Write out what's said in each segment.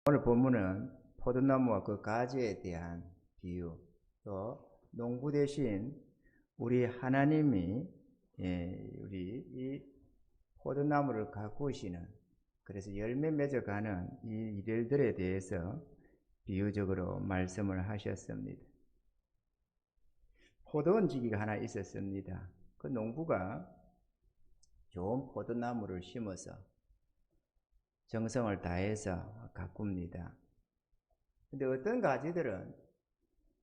오늘 본문은 포도나무와 그 가지에 대한 비유, 또 농부 대신 우리 하나님이 우리 이 포도나무를 가꾸시는, 그래서 열매 맺어가는 이 일들에 대해서 비유적으로 말씀을 하셨습니다. 포도원지기가 하나 있었습니다. 그 농부가 좋은 포도나무를 심어서 정성을 다해서 가꿉니다. 근데 어떤 가지들은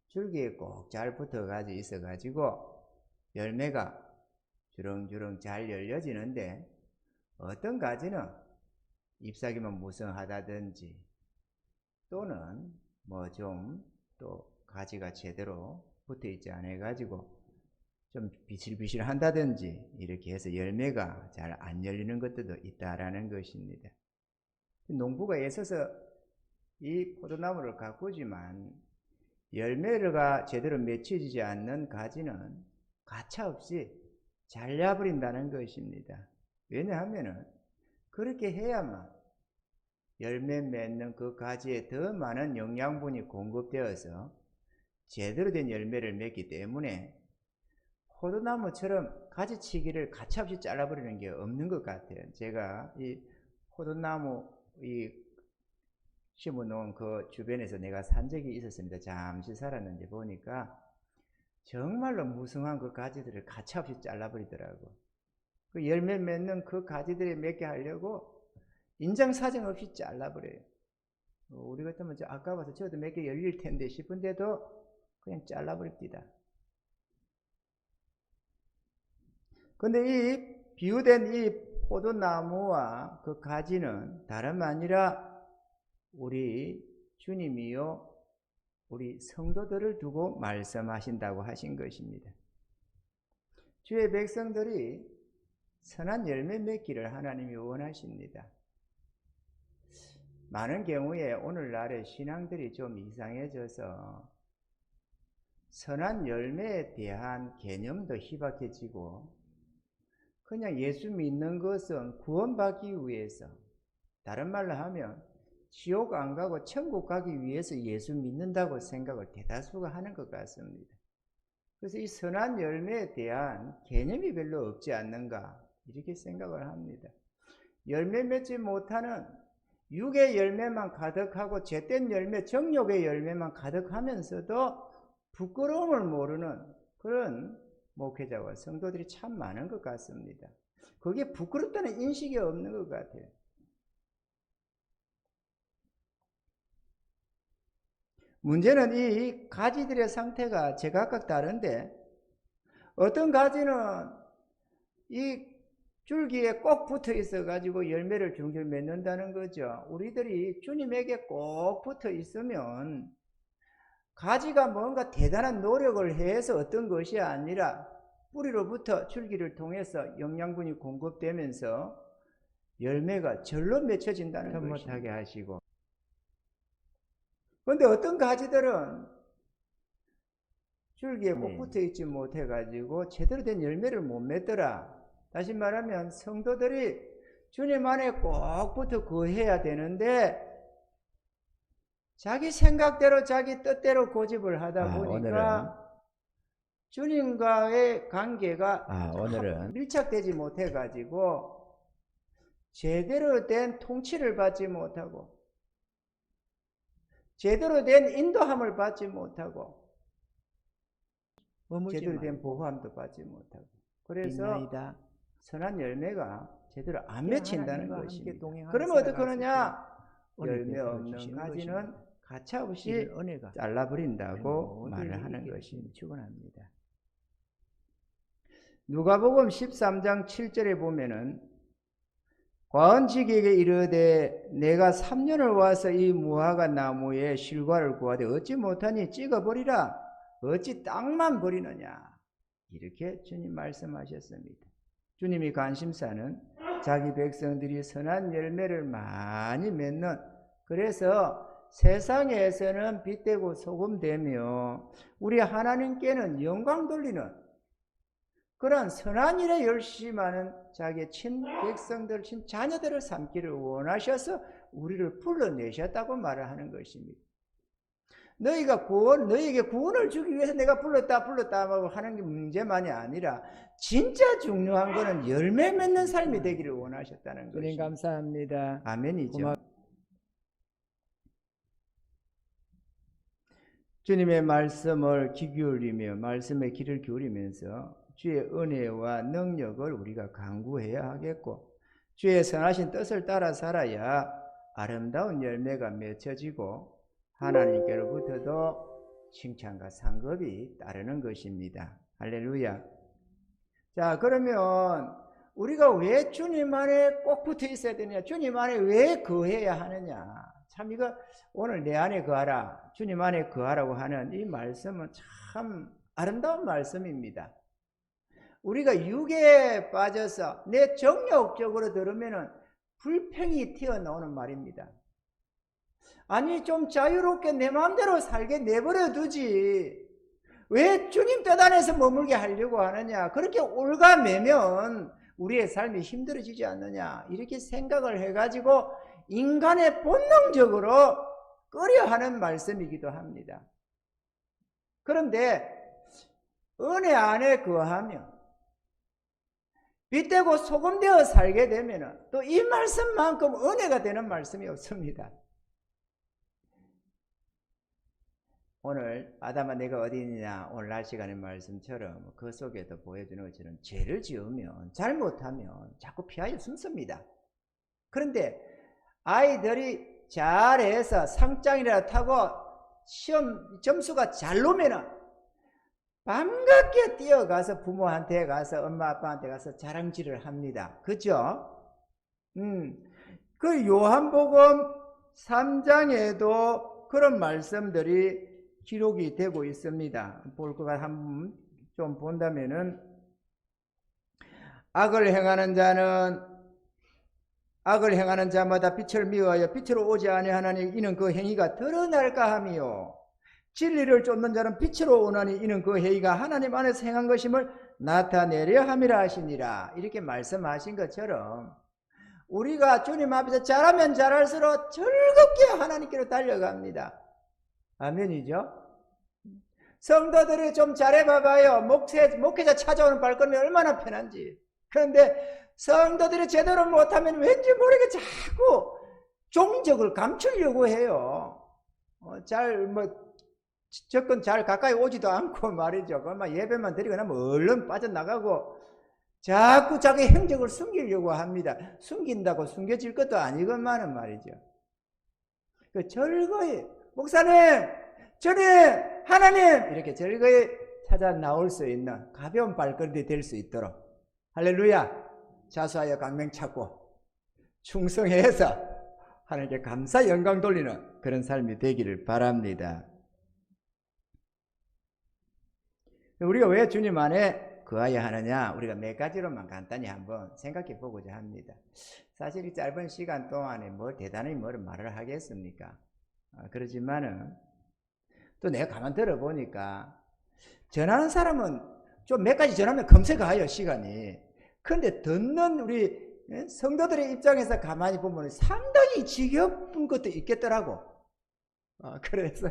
줄기에 꼭 잘 붙어가지고 있어가지고 열매가 주렁주렁 잘 열려지는데, 어떤 가지는 잎사귀만 무성하다든지, 또는 뭐 좀 또 가지가 제대로 붙어있지 않아가지고 좀 비실비실한다든지, 이렇게 해서 열매가 잘 안 열리는 것들도 있다라는 것입니다. 농부가 애써서 이 포도나무를 가꾸지만 열매가 제대로 맺혀지지 않는 가지는 가차없이 잘려버린다는 것입니다. 왜냐하면 그렇게 해야만 열매 맺는 그 가지에 더 많은 영양분이 공급되어서 제대로 된 열매를 맺기 때문에 포도나무처럼 가지치기를 가차없이 잘라버리는 게 없는 것 같아요. 제가 이 포도나무 심어놓은 그 주변에서 내가 산 적이 있었습니다. 잠시 살았는데 보니까 정말로 무성한 그 가지들을 가차없이 잘라버리더라고. 그 열매 맺는 그 가지들을 맺게 하려고 인정사정 없이 잘라버려요. 우리 같으면 아까워서 저도 몇 개 열릴 텐데 싶은데도 그냥 잘라버립니다. 근데 이 비유된 이 포도나무와 그 가지는 다름 아니라 우리 주님이요, 우리 성도들을 두고 말씀하신다고 하신 것입니다. 주의 백성들이 선한 열매 맺기를 하나님이 원하십니다. 많은 경우에 오늘날의 신앙들이 좀 이상해져서 선한 열매에 대한 개념도 희박해지고, 그냥 예수 믿는 것은 구원받기 위해서, 다른 말로 하면 지옥 안 가고 천국 가기 위해서 예수 믿는다고 생각을 대다수가 하는 것 같습니다. 그래서 이 선한 열매에 대한 개념이 별로 없지 않는가, 이렇게 생각을 합니다. 열매 맺지 못하는 육의 열매만 가득하고 죄된 열매, 정욕의 열매만 가득하면서도 부끄러움을 모르는 그런 목회자와 성도들이 참 많은 것 같습니다. 그게 부끄럽다는 인식이 없는 것 같아요. 문제는 이 가지들의 상태가 제각각 다른데, 어떤 가지는 이 줄기에 꼭 붙어 있어 가지고 열매를 줄줄 맺는다는 거죠. 우리들이 주님에게 꼭 붙어 있으면 가지가 뭔가 대단한 노력을 해서 어떤 것이 아니라 뿌리로부터 줄기를 통해서 영양분이 공급되면서 열매가 절로 맺혀진다는 것입니다. 못하게 하시고. 그런데 어떤 가지들은 줄기에 꼭 붙어 있지 못해 가지고 제대로 된 열매를 못 맺더라. 다시 말하면 성도들이 주님 안에 꼭 붙어 거해야 되는데 자기 생각대로 자기 뜻대로 고집을 하다 보니까 주님과의 관계가 오늘은 밀착되지 못해 가지고 제대로 된 통치를 받지 못하고 제대로 된 인도함을 받지 못하고 제대로 된 보호함도 받지 못하고, 그래서 선한 열매가 제대로 안 맺힌다는 것입니다. 그러면 어떻게 하느냐? 열매 없는 가지는 가차없이 잘라버린다고 말을 하는 것이 축원합니다. 누가복음 13장 7절에 보면은 과언지기에게 이르되 내가 3년을 와서 이 무화과 나무에 실과를 구하되 얻지 못하니 찍어버리라. 어찌 땅만 버리느냐, 이렇게 주님 말씀하셨습니다. 주님이 관심사는 자기 백성들이 선한 열매를 많이 맺는, 그래서 세상에서는 빛되고 소금되며 우리 하나님께는 영광 돌리는 그런 선한 일에 열심히 하는 자기의 친백성들, 친자녀들을 삼기를 원하셔서 우리를 불러내셨다고 말을 하는 것입니다. 너에게 구원을 주기 위해서 내가 불렀다 하는 게 문제만이 아니라 진짜 중요한 거는 열매 맺는 삶이 되기를 원하셨다는 것입니다. 주님 감사합니다. 아멘이죠. 주님의 말씀을 귀 기울이며 말씀에 귀를 기울이면서 주의 은혜와 능력을 우리가 간구해야 하겠고, 주의 선하신 뜻을 따라 살아야 아름다운 열매가 맺혀지고 하나님께로부터도 칭찬과 상급이 따르는 것입니다. 할렐루야. 자, 그러면 우리가 왜 주님 안에 꼭 붙어 있어야 되느냐? 주님 안에 왜 거해야 하느냐? 참 이거 오늘 내 안에 거하라, 주님 안에 거하라고 하는 이 말씀은 참 아름다운 말씀입니다. 우리가 육에 빠져서 내 정욕적으로 들으면은 불평이 튀어나오는 말입니다. 아니 좀 자유롭게 내 마음대로 살게 내버려 두지 왜 주님 뜻 안에서 머물게 하려고 하느냐, 그렇게 올가매면 우리의 삶이 힘들어지지 않느냐, 이렇게 생각을 해가지고 인간의 본능적으로 꺼려하는 말씀이기도 합니다. 그런데 은혜 안에 거하면 빛되고 소금되어 살게 되면 또 이 말씀만큼 은혜가 되는 말씀이 없습니다. 오늘 아담아 내가 어디 있느냐, 오늘 날 시간의 말씀처럼 그 속에도 보여주는 것처럼 죄를 지으면, 잘못하면 자꾸 피하여 숨습니다. 그런데 아이들이 잘해서 상장이라도 타고 시험 점수가 잘 나오면은 반갑게 뛰어가서 부모한테 가서 엄마 아빠한테 가서 자랑질을 합니다. 그죠? 그 요한복음 3장에도 그런 말씀들이 기록이 되고 있습니다. 볼 것 한번 좀 본다면은, 악을 행하는 자마다 빛을 미워하여 빛으로 오지 아니하나니 이는 그 행위가 드러날까 함이요, 진리를 쫓는 자는 빛으로 오나니 이는 그 행위가 하나님 안에서 행한 것임을 나타내려 함이라 하시니라. 이렇게 말씀하신 것처럼 우리가 주님 앞에서 잘하면 잘할수록 즐겁게 하나님께로 달려갑니다. 아멘이죠? 성도들이 좀 잘해봐봐요. 목회자 찾아오는 발걸음이 얼마나 편한지. 그런데 성도들이 제대로 못하면 왠지 모르게 자꾸 종적을 감추려고 해요. 접근 잘 가까이 오지도 않고 말이죠. 그만 예배만 드리고 나면 얼른 빠져나가고 자꾸 자기 행적을 숨기려고 합니다. 숨긴다고 숨겨질 것도 아니건만은 말이죠. 즐거이 목사님, 주님, 하나님 이렇게 즐거이 찾아 나올 수 있는 가벼운 발걸음이 될 수 있도록, 할렐루야, 자수하여 강명 찾고 충성해서 하나님께 감사 영광 돌리는 그런 삶이 되기를 바랍니다. 우리가 왜 주님 안에 거하여 하느냐, 우리가 몇 가지로만 간단히 한번 생각해 보고자 합니다. 사실 이 짧은 시간 동안에 대단히 뭘 말을 하겠습니까? 그렇지만은 또 내가 가만 들어보니까 전하는 사람은 좀 몇 가지 전하면 금세 가요, 시간이. 그런데 듣는 우리 성도들의 입장에서 가만히 보면 상당히 지겹은 것도 있겠더라고. 그래서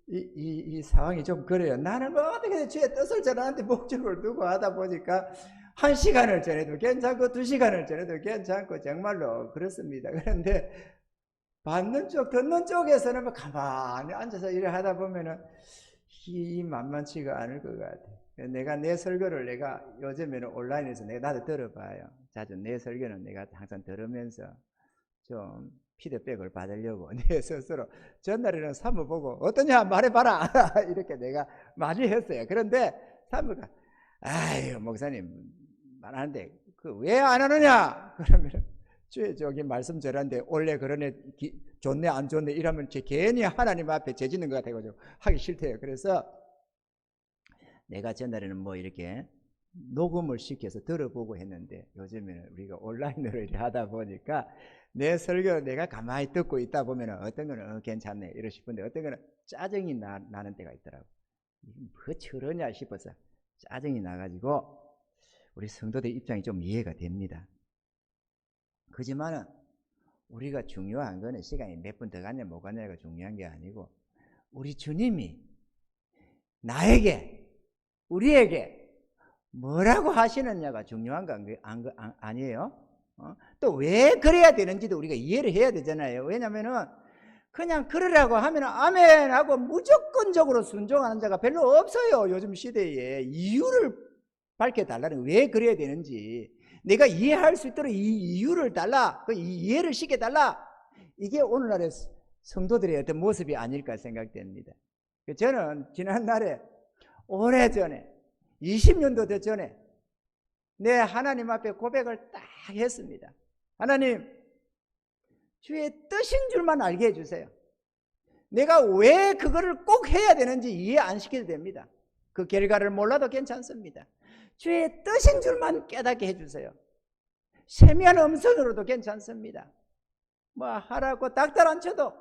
이 상황이 좀 그래요. 나는 뭐 어떻게 주의 뜻을 전하는데 목적을 두고 하다 보니까 1시간을 전해도 괜찮고 2시간을 전해도 괜찮고 정말로 그렇습니다. 그런데 받는 쪽, 듣는 쪽에서는 가만히 앉아서 일을 하다 보면은 이 만만치가 않을 것 같아요. 내가 내 설교를 요즘에는 온라인에서 나도 들어봐요. 자주 내 설교는 내가 항상 들으면서 좀 피드백을 받으려고 내 스스로 전날에는 사모 보고 어떠냐 말해봐라 이렇게 내가 많이 했어요. 그런데 사모가 아유 목사님 말하는데 왜 안 하느냐 그러면 저기 말씀 전하는데 원래 그러네 좋네 안 좋네 이러면 괜히 하나님 앞에 죄짓는 것 같아가지고 하기 싫대요. 그래서 내가 전날에는 이렇게 녹음을 시켜서 들어보고 했는데 요즘에는 우리가 온라인으로 이렇게 하다 보니까 내 설교를 내가 가만히 듣고 있다 보면 어떤 거는 괜찮네 이러 싶은데 어떤 거는 짜증이 나는 때가 있더라고. 뭐 저러냐 싶어서 짜증이 나가지고 우리 성도들 입장이 좀 이해가 됩니다. 그지만은 우리가 중요한 거는 시간이 몇 분 더 갔냐 못 갔냐가 중요한 게 아니고 우리 주님이 나에게, 우리에게 뭐라고 하시느냐가 중요한 거 아니에요? 또 왜 그래야 되는지도 우리가 이해를 해야 되잖아요. 왜냐면은 그냥 그러라고 하면 아멘 하고 무조건적으로 순종하는 자가 별로 없어요. 요즘 시대에. 이유를 밝혀달라는, 왜 그래야 되는지 내가 이해할 수 있도록 이 이유를 달라, 그 이해를 시켜달라. 이게 오늘날의 성도들의 어떤 모습이 아닐까 생각됩니다. 저는 지난날에 오래전에 20년도 더 전에 내 하나님 앞에 고백을 딱 했습니다. 하나님, 주의 뜻인 줄만 알게 해주세요. 내가 왜 그거를 꼭 해야 되는지 이해 안 시켜도 됩니다. 그 결과를 몰라도 괜찮습니다. 주의 뜻인 줄만 깨닫게 해주세요. 세미한 음성으로도 괜찮습니다. 뭐 하라고 닥달안 쳐도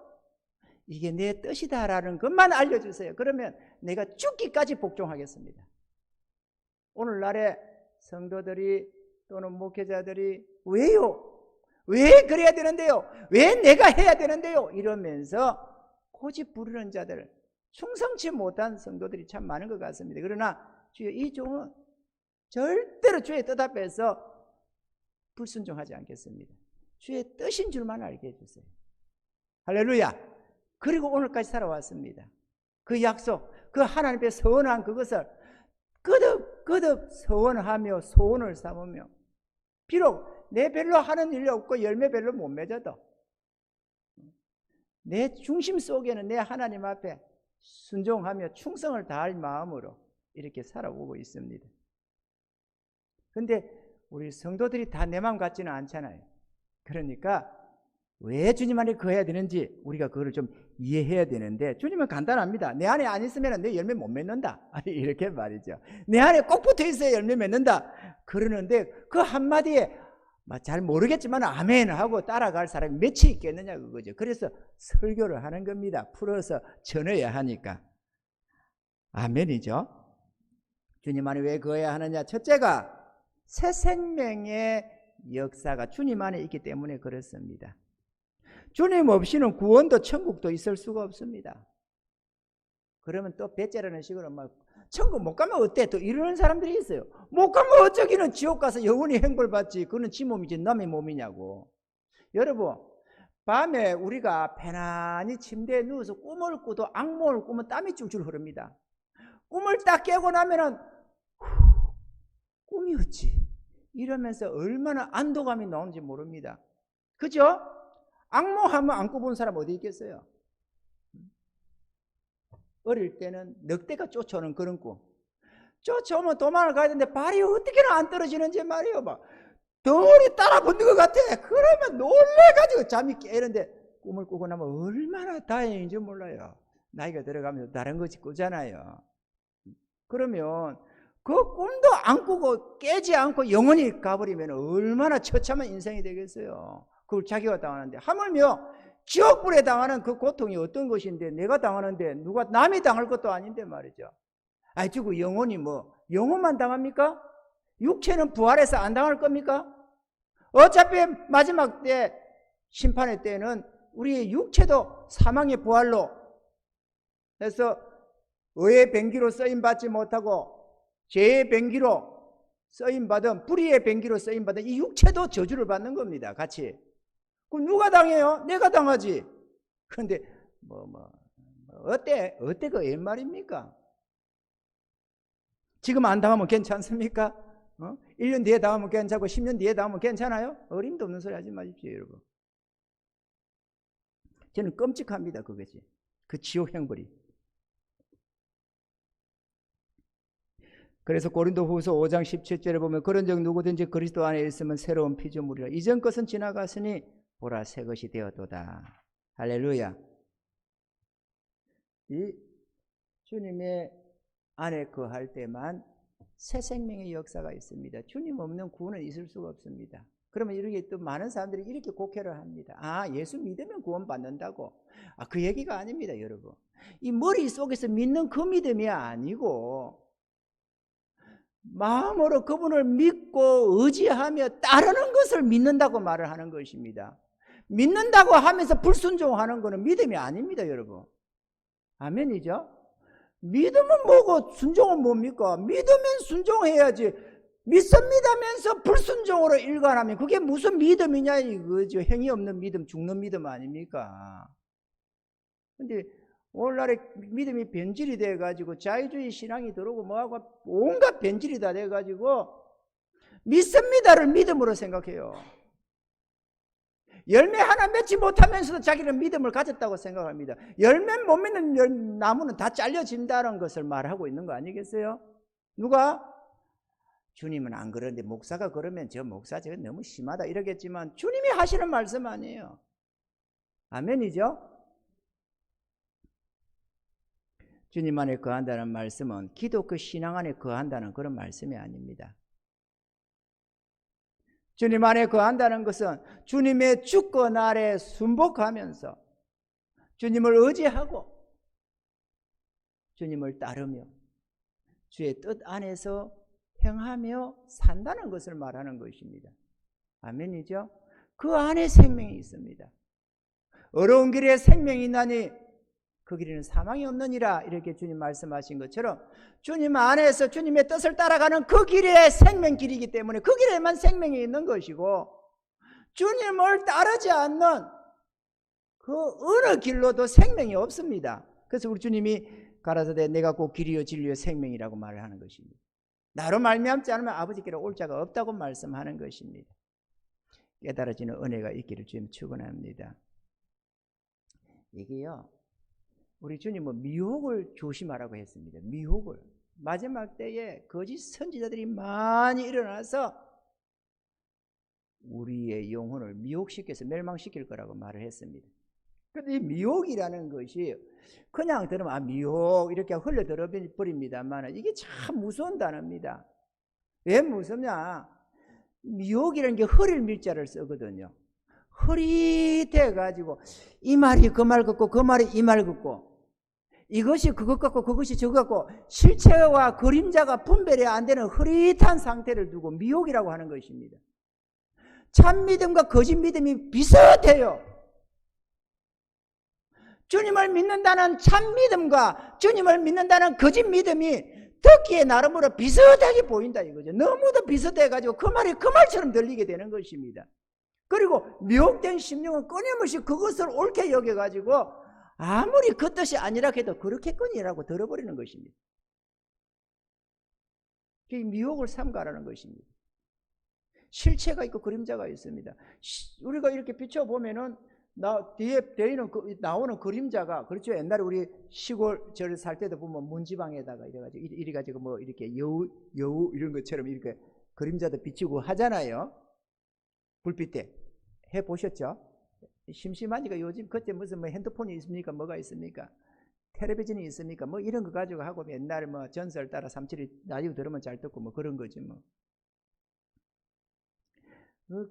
이게 내 뜻이다라는 것만 알려주세요. 그러면 내가 죽기까지 복종하겠습니다. 오늘날의 성도들이 또는 목회자들이 왜요? 왜 그래야 되는데요? 왜 내가 해야 되는데요? 이러면서 고집 부르는 자들, 충성치 못한 성도들이 참 많은 것 같습니다. 그러나 주여, 이 종은 절대로 주의 뜻 앞에서 불순종하지 않겠습니다. 주의 뜻인 줄만 알게 해주세요. 할렐루야. 그리고 오늘까지 살아왔습니다. 그 약속, 그 하나님 앞에 서원한 그것을 거듭 서원하며 소원을 삼으며, 비록 내 별로 하는 일이 없고 열매 별로 못 맺어도 내 중심 속에는 내 하나님 앞에 순종하며 충성을 다할 마음으로 이렇게 살아오고 있습니다. 그런데 우리 성도들이 다 내 마음 같지는 않잖아요. 그러니까 왜 주님 안에 거해야 되는지 우리가 그거를 좀 이해해야 되는데, 주님은 간단합니다. 내 안에 안 있으면 내 열매 못 맺는다, 이렇게 말이죠. 내 안에 꼭 붙어 있어야 열매 맺는다 그러는데, 그 한마디에 잘 모르겠지만 아멘 하고 따라갈 사람이 몇이 있겠느냐 그거죠. 그래서 설교를 하는 겁니다. 풀어서 전해야 하니까. 아멘이죠. 주님 안에 왜 거해야 하느냐? 첫째가 새 생명의 역사가 주님 안에 있기 때문에 그렇습니다. 주님 없이는 구원도 천국도 있을 수가 없습니다. 그러면 또 배째라는 식으로 막 천국 못 가면 어때? 또 이러는 사람들이 있어요. 못 가면 어쩌기는 지옥 가서 영원히 행벌받지. 그는 지 몸이지 남의 몸이냐고. 여러분, 밤에 우리가 편안히 침대에 누워서 꿈을 꾸도 악몽을 꾸면 땀이 줄줄 흐릅니다. 꿈을 딱 깨고 나면은 꿈이었지 이러면서 얼마나 안도감이 나오는지 모릅니다. 그죠? 악몽하면 안 꿔본 사람 어디 있겠어요? 어릴 때는 늑대가 쫓아오는 그런 꿈. 쫓아오면 도망을 가야 되는데 발이 어떻게나 안 떨어지는지 말이에요. 막 덩어리 따라 붙는 것 같아. 그러면 놀래가지고 잠이 깨는데, 꿈을 꾸고 나면 얼마나 다행인지 몰라요. 나이가 들어가면서 다른 것이 꾸잖아요. 그러면 그 꿈도 안 꾸고 깨지 않고 영원히 가버리면 얼마나 처참한 인생이 되겠어요. 그걸 자기가 당하는데, 하물며 지옥불에 당하는 그 고통이 어떤 것인데, 내가 당하는데 누가 남이 당할 것도 아닌데 말이죠. 아이, 지금 영혼이 영혼만 당합니까? 육체는 부활해서 안 당할 겁니까? 어차피 마지막 때, 심판의 때는 우리의 육체도 사망의 부활로 해서 의의 병기로 쓰임받지 못하고 죄의 병기로 쓰임받은, 불의의 병기로 쓰임받은 이 육체도 저주를 받는 겁니다. 같이. 그럼 누가 당해요? 내가 당하지. 그런데 어때 그 옛말입니까? 지금 안 당하면 괜찮습니까? 1년 뒤에 당하면 괜찮고 10년 뒤에 당하면 괜찮아요? 어림도 없는 소리 하지 마십시오, 여러분. 저는 끔찍합니다, 그것이. 그 지옥 형벌이. 그래서 고린도후서 5장 17절에 보면, 그런즉 누구든지 그리스도 안에 있으면 새로운 피조물이라. 이전 것은 지나갔으니 보라 새 것이 되었도다. 할렐루야. 이 주님의 안에 거할 때만 새 생명의 역사가 있습니다. 주님 없는 구원은 있을 수가 없습니다. 그러면 이렇게 또 많은 사람들이 이렇게 곡해를 합니다. 아, 예수 믿으면 구원 받는다고. 그 얘기가 아닙니다, 여러분. 이 머릿속에서 믿는 그 믿음이 아니고, 마음으로 그분을 믿고 의지하며 따르는 것을 믿는다고 말을 하는 것입니다. 믿는다고 하면서 불순종하는 것은 믿음이 아닙니다, 여러분. 아멘이죠? 믿음은 뭐고 순종은 뭡니까? 믿으면 순종해야지. 믿습니다면서 불순종으로 일관하면 그게 무슨 믿음이냐 이거죠. 행위 없는 믿음, 죽는 믿음 아닙니까? 근데 오늘날에 믿음이 변질이 돼가지고 자유주의 신앙이 들어오고 뭐하고 온갖 변질이 다 돼가지고 믿습니다를 믿음으로 생각해요. 열매 하나 맺지 못하면서도 자기는 믿음을 가졌다고 생각합니다. 열매 못 맺는 나무는 다 잘려진다는 것을 말하고 있는 거 아니겠어요? 누가? 주님은 안 그러는데 목사가 그러면 저 목사 저거 너무 심하다 이러겠지만 주님이 하시는 말씀 아니에요. 아멘이죠? 주님 안에 거한다는 말씀은 기독교 신앙 안에 거한다는 그런 말씀이 아닙니다. 주님 안에 거한다는 것은 주님의 주권 아래 순복하면서 주님을 의지하고 주님을 따르며 주의 뜻 안에서 행하며 산다는 것을 말하는 것입니다. 아멘이죠? 그 안에 생명이 있습니다. 어려운 길에 생명이 있나니 그 길에는 사망이 없느니라 이렇게 주님 말씀하신 것처럼 주님 안에서 주님의 뜻을 따라가는 그 길이 생명길이기 때문에 그 길에만 생명이 있는 것이고 주님을 따르지 않는 그 어느 길로도 생명이 없습니다. 그래서 우리 주님이 가라사대 내가 곧 길이요 진리요 생명이라고 말을 하는 것입니다. 나로 말미암지 않으면 아버지께로 올 자가 없다고 말씀하는 것입니다. 깨달아지는 은혜가 있기를 주님 축원합니다. 이게요 우리 주님은 미혹을 조심하라고 했습니다. 미혹을. 마지막 때에 거짓 선지자들이 많이 일어나서 우리의 영혼을 미혹시켜서 멸망시킬 거라고 말을 했습니다. 그런데 이 미혹이라는 것이 그냥 들으면 미혹 이렇게 흘러들어 버립니다만 이게 참 무서운 단어입니다. 왜 무섭냐? 미혹이라는 게 허릴 밀자를 쓰거든요. 흐릿해가지고 이 말이 그 말 같고 그 말이 이 말 같고 이것이 그것 같고 그것이 저것 같고 실체와 그림자가 분별이 안 되는 흐릿한 상태를 두고 미혹이라고 하는 것입니다. 참 믿음과 거짓 믿음이 비슷해요. 주님을 믿는다는 참 믿음과 주님을 믿는다는 거짓 믿음이 듣기에 나름으로 비슷하게 보인다 이거죠. 너무도 비슷해가지고 그 말이 그 말처럼 들리게 되는 것입니다. 그리고 미혹된 심령은 끊임없이 그것을 옳게 여겨가지고 아무리 그 뜻이 아니라 해도 그렇겠거니라고 들어버리는 것입니다. 그게 미혹을 삼가라는 것입니다. 실체가 있고 그림자가 있습니다. 우리가 이렇게 비춰보면은 뒤에 나오는 그림자가 그렇죠. 옛날에 우리 시골 절 살 때도 보면 문지방에다가 이래가지고 뭐 이렇게 여우 이런 것처럼 이렇게 그림자도 비치고 하잖아요. 불빛 때 해보셨죠? 심심하니까 요즘 그때 무슨 뭐 핸드폰이 있습니까? 뭐가 있습니까? 텔레비전이 있습니까? 뭐 이런 거 가지고 하고 옛날에 뭐 전설 따라 삼칠이 라디오 들으면 잘 듣고 뭐 그런 거지 뭐.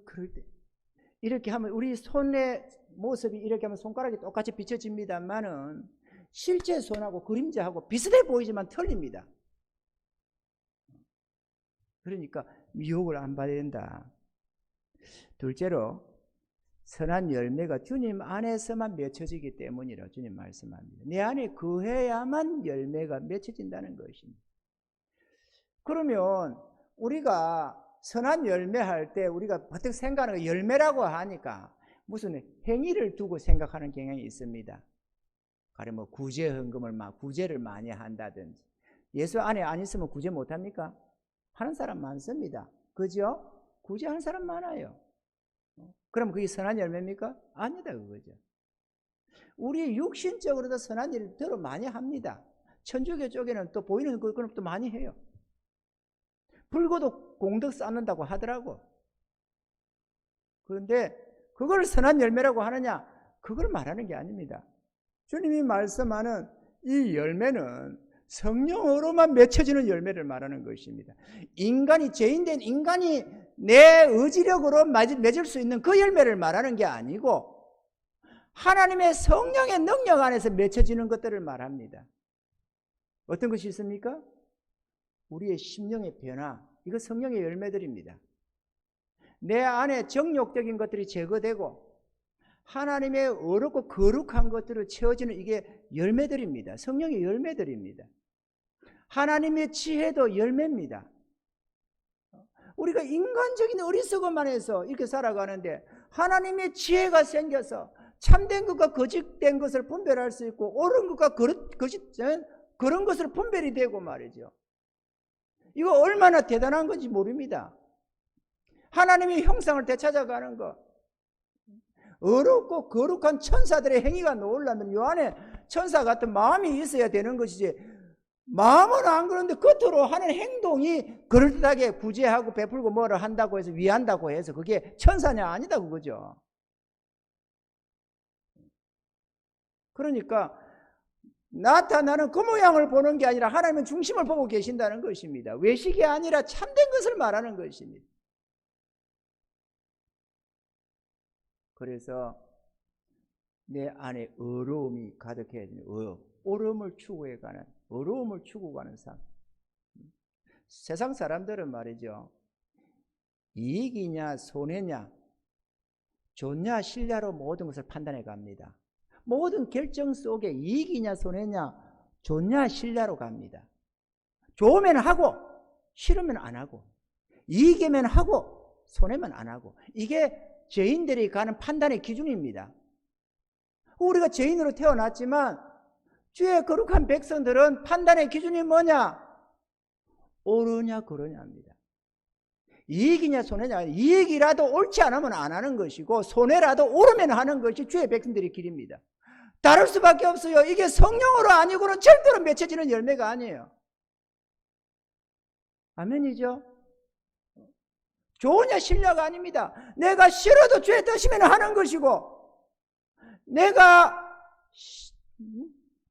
그럴 때 이렇게 하면 우리 손의 모습이 이렇게 하면 손가락이 똑같이 비춰집니다만은 실제 손하고 그림자하고 비슷해 보이지만 틀립니다. 그러니까 미혹을 안 받아야 된다. 둘째로 선한 열매가 주님 안에서만 맺혀지기 때문이라 주님 말씀합니다. 내 안에 거해야만 열매가 맺혀진다는 것입니다. 그러면 우리가 선한 열매 할 때 우리가 보통 생각하는 거 열매라고 하니까 무슨 행위를 두고 생각하는 경향이 있습니다. 가령 뭐 구제 헌금을 구제를 많이 한다든지 예수 안에 안 있으면 구제 못 합니까? 하는 사람 많습니다. 그죠? 구제하는 사람 많아요. 그럼 그게 선한 열매입니까? 아니다 그거죠. 우리 육신적으로도 선한 일을 더러 많이 합니다. 천주교 쪽에는 또 보이는 그런 것도 많이 해요. 불고도 공덕 쌓는다고 하더라고. 그런데 그걸 선한 열매라고 하느냐? 그걸 말하는 게 아닙니다. 주님이 말씀하는 이 열매는 성령으로만 맺혀지는 열매를 말하는 것입니다. 인간이 죄인된 인간이 내 의지력으로 맺을 수 있는 그 열매를 말하는 게 아니고 하나님의 성령의 능력 안에서 맺혀지는 것들을 말합니다. 어떤 것이 있습니까? 우리의 심령의 변화, 이거 성령의 열매들입니다. 내 안에 정욕적인 것들이 제거되고 하나님의 어렵고 거룩한 것들을 채워지는 이게 열매들입니다. 성령의 열매들입니다. 하나님의 지혜도 열매입니다. 우리가 인간적인 어리석음만 해서 이렇게 살아가는데 하나님의 지혜가 생겨서 참된 것과 거짓된 것을 분별할 수 있고 옳은 것과 그런 것을 분별이 되고 말이죠. 이거 얼마나 대단한 건지 모릅니다. 하나님의 형상을 되찾아가는 것. 어렵고 거룩한 천사들의 행위가 나오려면 요 안에 천사 같은 마음이 있어야 되는 것이지, 마음은 안 그런데 겉으로 하는 행동이 그럴듯하게 구제하고 베풀고 뭐를 한다고 해서 위한다고 해서 그게 천사냐? 아니다 그거죠. 그러니까 나타나는 그 모양을 보는 게 아니라 하나님은 중심을 보고 계신다는 것입니다. 외식이 아니라 참된 것을 말하는 것입니다. 그래서 내 안에 어려움이 가득해야 되는 어려움을 추구해가는, 어려움을 추구하는 삶. 세상 사람들은 말이죠, 이익이냐 손해냐 좋냐 싫냐로 모든 것을 판단해 갑니다. 모든 결정 속에 이익이냐 손해냐 좋냐 싫냐로 갑니다. 좋으면 하고 싫으면 안 하고, 이익이면 하고 손해면 안 하고, 이게 죄인들이 가는 판단의 기준입니다. 우리가 죄인으로 태어났지만 주의 거룩한 백성들은 판단의 기준이 뭐냐? 옳으냐 그러냐입니다. 이익이냐 손해냐, 이익이라도 옳지 않으면 안 하는 것이고 손해라도 옳으면 하는 것이 주의 백성들의 길입니다. 다를 수밖에 없어요. 이게 성령으로 아니고는 절대로 맺혀지는 열매가 아니에요. 아멘이죠? 좋으냐 싫냐가 아닙니다. 내가 싫어도 주의 뜻이면 하는 것이고, 내가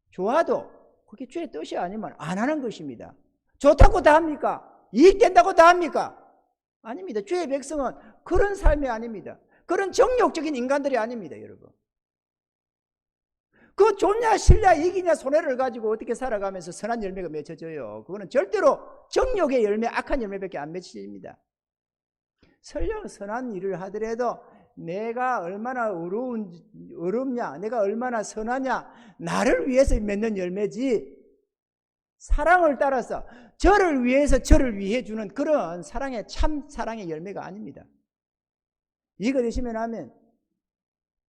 좋아도 그게 주의 뜻이 아니면 안 하는 것입니다. 좋다고 다 합니까? 이익된다고 다 합니까? 아닙니다. 주의 백성은 그런 삶이 아닙니다. 그런 정욕적인 인간들이 아닙니다, 여러분. 그 좋냐 싫냐 이익이냐 손해를 가지고 어떻게 살아가면서 선한 열매가 맺혀져요? 그거는 절대로 정욕의 열매, 악한 열매밖에 안 맺혀집니다. 설령 선한 일을 하더라도 내가 얼마나 어렵냐, 내가 얼마나 선하냐, 나를 위해서 맺는 열매지 사랑을 따라서 저를 위해서 저를 위해 주는 그런 사랑의, 참 사랑의 열매가 아닙니다. 이해가 되시면 하면,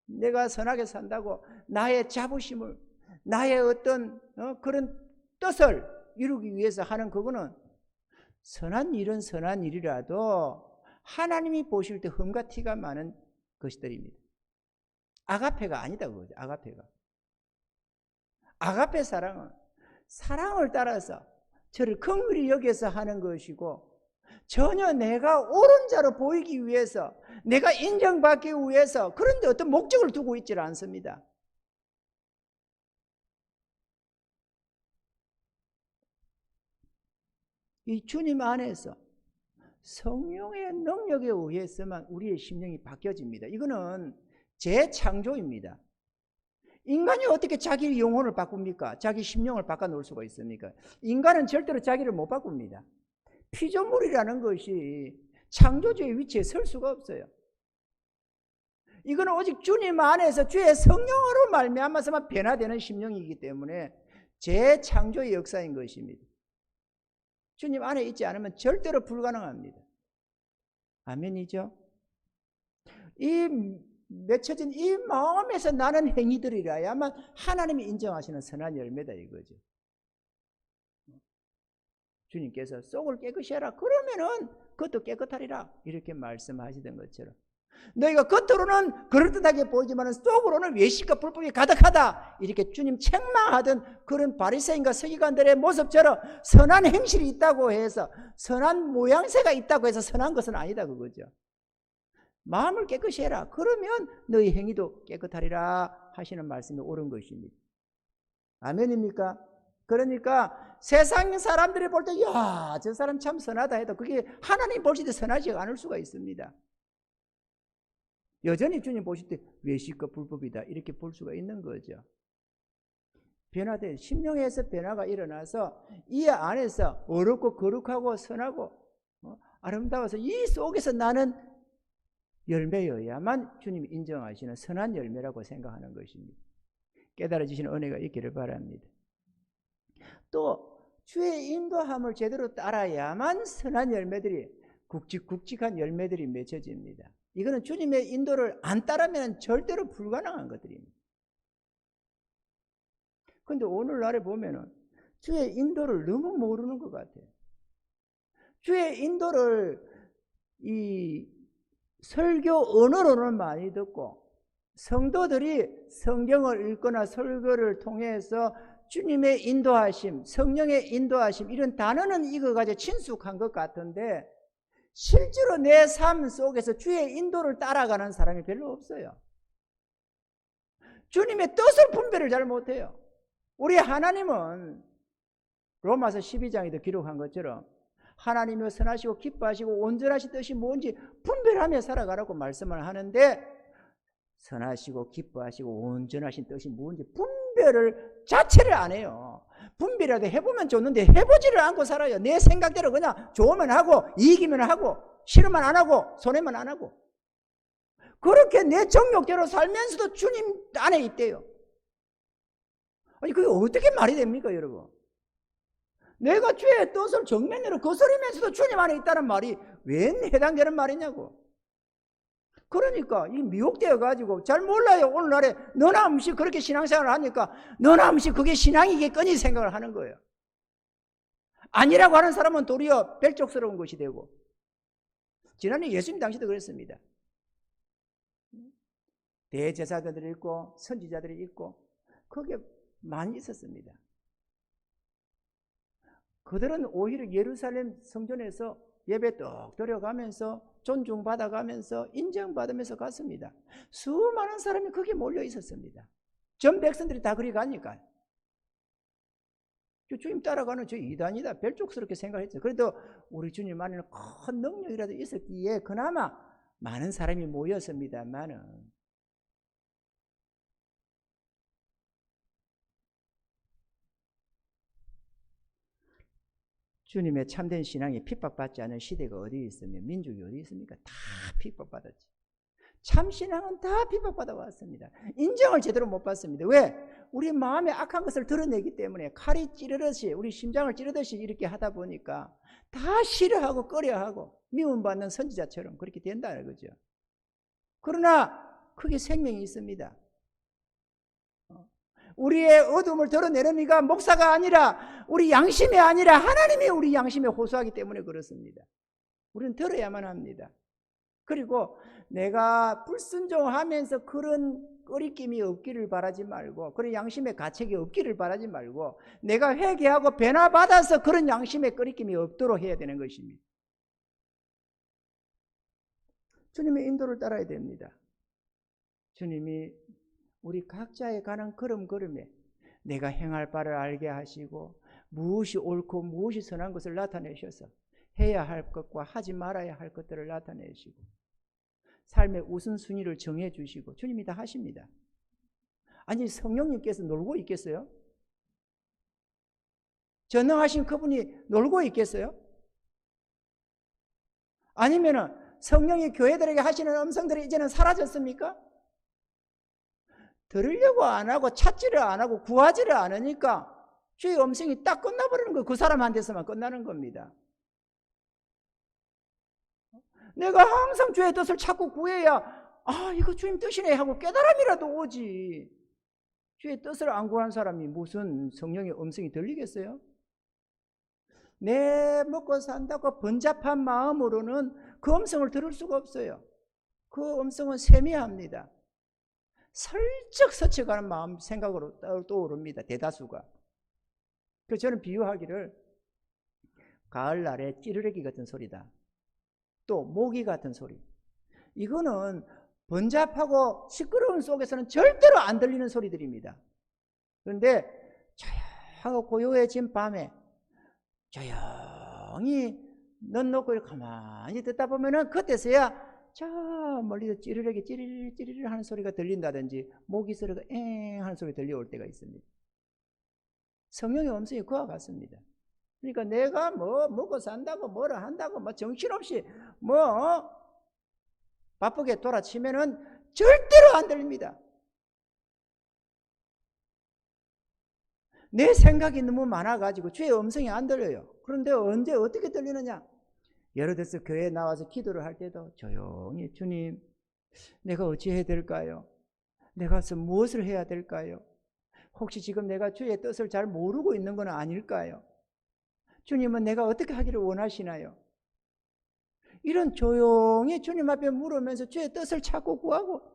내가 선하게 산다고 나의 자부심을, 나의 어떤 그런 뜻을 이루기 위해서 하는 그거는 선한 일은 선한 일이라도 하나님이 보실 때 흠과 티가 많은 것들입니다. 아가페가 아니다 그거죠. 아가페 사랑은 사랑을 따라서 저를 긍휼히 여겨서 하는 것이고, 전혀 내가 옳은 자로 보이기 위해서, 내가 인정받기 위해서 그런데 어떤 목적을 두고 있지 않습니다. 이 주님 안에서 성령의 능력에 의해서만 우리의 심령이 바뀌어집니다. 이거는 재창조입니다. 인간이 어떻게 자기 영혼을 바꿉니까? 자기 심령을 바꿔놓을 수가 있습니까? 인간은 절대로 자기를 못 바꿉니다. 피조물이라는 것이 창조주의 위치에 설 수가 없어요. 이거는 오직 주님 안에서 주의 성령으로 말미암아서만 변화되는 심령이기 때문에 재창조의 역사인 것입니다. 주님 안에 있지 않으면 절대로 불가능합니다. 아멘이죠? 이 맺혀진 이 마음에서 나는 행위들이라야만 하나님이 인정하시는 선한 열매다 이거죠. 주님께서 속을 깨끗이 해라 그러면은 그것도 깨끗하리라 이렇게 말씀하시던 것처럼, 너희가 겉으로는 그럴듯하게 보이지만 속으로는 외식과 불법이 가득하다 이렇게 주님 책망하던 그런 바리새인과 서기관들의 모습처럼 선한 행실이 있다고 해서, 선한 모양새가 있다고 해서 선한 것은 아니다 그거죠. 마음을 깨끗이 해라 그러면 너희 행위도 깨끗하리라 하시는 말씀이 옳은 것입니다. 아멘입니까? 그러니까 세상 사람들이 볼 때 야, 저 사람 참 선하다 해도 그게 하나님 보실 때 선하지 않을 수가 있습니다. 여전히 주님 보실 때 외식과 불법이다 이렇게 볼 수가 있는 거죠. 변화된 심령에서 변화가 일어나서 이 안에서 어렵고 거룩하고 선하고 아름다워서 이 속에서 나는 열매여야만 주님이 인정하시는 선한 열매라고 생각하는 것입니다. 깨달아지시는 은혜가 있기를 바랍니다. 또 주의 인도함을 제대로 따라야만 선한 열매들이 굵직굵직한 열매들이 맺혀집니다. 이거는 주님의 인도를 안 따르면 절대로 불가능한 것들입니다. 그런데 오늘날에 보면은 주의 인도를 너무 모르는 것 같아요. 주의 인도를 이 설교 언어로는 많이 듣고 성도들이 성경을 읽거나 설교를 통해서 주님의 인도하심, 성령의 인도하심 이런 단어는 익어가지고 친숙한 것 같은데 실제로 내 삶 속에서 주의 인도를 따라가는 사람이 별로 없어요. 주님의 뜻을 분별을 잘 못해요. 우리 하나님은 로마서 12장에도 기록한 것처럼 하나님이 선하시고 기뻐하시고 온전하신 뜻이 뭔지 분별하며 살아가라고 말씀을 하는데 선하시고 기뻐하시고 온전하신 뜻이 뭔지 분별을 자체를 안 해요. 분별이라도 해보면 좋는데 해보지를 않고 살아요. 내 생각대로 그냥 좋으면 하고 이익이면 하고 싫으면 안 하고 손해면 안 하고 그렇게 내 정욕대로 살면서도 주님 안에 있대요. 아니 그게 어떻게 말이 됩니까 여러분? 내가 주의 뜻을 정면으로 거스르면서도 주님 안에 있다는 말이 왜 해당되는 말이냐고. 그러니까 이 미혹되어 가지고 잘 몰라요. 오늘날에 너나 없이 그렇게 신앙생활을 하니까 너나 없이 그게 신앙이겠거니 생각을 하는 거예요. 아니라고 하는 사람은 도리어 별족스러운 것이 되고 지난해 예수님 당시도 그랬습니다. 대제사장들이 있고 선지자들이 있고 그게 많이 있었습니다. 그들은 오히려 예루살렘 성전에서 예배 떡 드려가면서 존중받아가면서 인정받으면서 갔습니다. 수많은 사람이 거기에 몰려 있었습니다. 전 백성들이 다 그리 가니까 주님 따라가는 저 이단이다 별족스럽게 생각했죠. 그래도 우리 주님 안에는 큰 능력이라도 있었기에 그나마 많은 사람이 모였습니다만은 주님의 참된 신앙이 핍박받지 않은 시대가 어디 있으면 민족이 어디 있습니까? 다 핍박받았지. 참신앙은 다 핍박받아 왔습니다. 인정을 제대로 못 받습니다. 왜? 우리 마음에 악한 것을 드러내기 때문에 칼이 찌르듯이 우리 심장을 찌르듯이 이렇게 하다 보니까 다 싫어하고 꺼려하고 미움받는 선지자처럼 그렇게 된다는 거죠. 그러나 그게 생명이 있습니다. 우리의 어둠을 드러내는 이가 목사가 아니라 우리 양심이 아니라 하나님이 우리 양심에 호소하기 때문에 그렇습니다. 우리는 들어야만 합니다. 그리고 내가 불순종하면서 그런 꺼리낌이 없기를 바라지 말고 그런 양심의 가책이 없기를 바라지 말고 내가 회개하고 변화받아서 그런 양심의 꺼리낌이 없도록 해야 되는 것입니다. 주님의 인도를 따라야 됩니다. 주님이 우리 각자에 관한 걸음걸음에 내가 행할 바를 알게 하시고 무엇이 옳고 무엇이 선한 것을 나타내셔서 해야 할 것과 하지 말아야 할 것들을 나타내시고 삶의 우선순위를 정해 주시고 주님이 다 하십니다. 아니 성령님께서 놀고 있겠어요? 전능하신 그분이 놀고 있겠어요? 아니면은 성령이 교회들에게 하시는 음성들이 이제는 사라졌습니까? 들으려고 안 하고 찾지를 안 하고 구하지를 않으니까 주의 음성이 딱 끝나버리는 거예요. 그 사람한테서만 끝나는 겁니다. 내가 항상 주의 뜻을 찾고 구해야 이거 주님 뜻이네 하고 깨달음이라도 오지. 주의 뜻을 안 구한 사람이 무슨 성령의 음성이 들리겠어요? 내 먹고 산다고 번잡한 마음으로는 그 음성을 들을 수가 없어요. 그 음성은 세미합니다. 슬쩍 스쳐가는 마음 생각으로 떠오릅니다. 대다수가. 그래서 저는 비유하기를 가을날에 찌르레기 같은 소리다. 또 모기 같은 소리. 이거는 번잡하고 시끄러운 속에서는 절대로 안 들리는 소리들입니다. 그런데 조용하고 고요해진 밤에 조용히 눈 놓고 가만히 듣다 보면은 그때서야 저 멀리서 찌르르게 찌르르 하는 소리가 들린다든지 모기 소리가 엥 하는 소리가 들려올 때가 있습니다. 성령의 음성이 그와 같습니다. 그러니까 내가 뭐 먹고 산다고 뭐라 한다고 뭐 정신없이 바쁘게 돌아치면은 절대로 안 들립니다. 내 생각이 너무 많아가지고 주의 음성이 안 들려요. 그런데 언제 어떻게 들리느냐? 예를 들어서 교회에 나와서 기도를 할 때도 조용히 주님, 내가 어찌해야 될까요? 내가 무엇을 해야 될까요? 혹시 지금 내가 주의 뜻을 잘 모르고 있는 건 아닐까요? 주님은 내가 어떻게 하기를 원하시나요? 이런 조용히 주님 앞에 물으면서 주의 뜻을 찾고 구하고,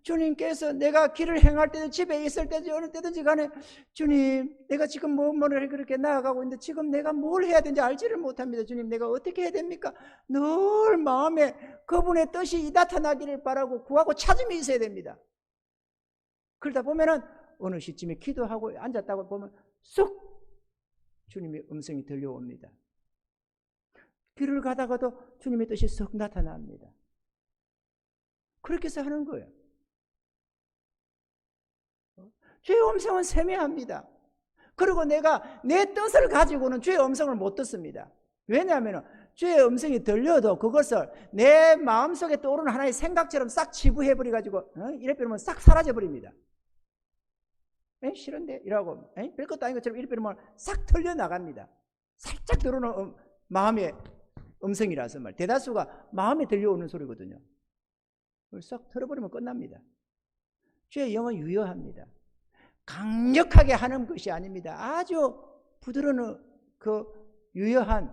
주님께서 내가 길을 행할 때도 집에 있을 때도 어느 때든지 간에 주님, 내가 지금 뭐를 그렇게 나아가고 있는데 지금 내가 뭘 해야 되는지 알지를 못합니다. 주님, 내가 어떻게 해야 됩니까? 늘 마음에 그분의 뜻이 나타나기를 바라고 구하고 찾음이 있어야 됩니다. 그러다 보면은 어느 시점에 기도하고 앉았다고 보면 쏙 주님의 음성이 들려옵니다. 길을 가다가도 주님의 뜻이 쏙 나타납니다. 그렇게 해서 하는 거예요. 주의 음성은 세미합니다. 그리고 내가 내 뜻을 가지고는 주의 음성을 못 듣습니다. 왜냐하면 주의 음성이 들려도 그것을 내 마음속에 떠오르는 하나의 생각처럼 싹 치부해버려가지고 이래 빼면 싹 사라져버립니다. 싫은데? 이라고 별것도 아닌 것처럼 이래 빼면 싹 털려나갑니다. 살짝 들어오는 마음의 음성이라서 말. 대다수가 마음에 들려오는 소리거든요. 그걸 싹 털어버리면 끝납니다. 주의 영은 유효합니다. 강력하게 하는 것이 아닙니다. 아주 부드러운 그 유효한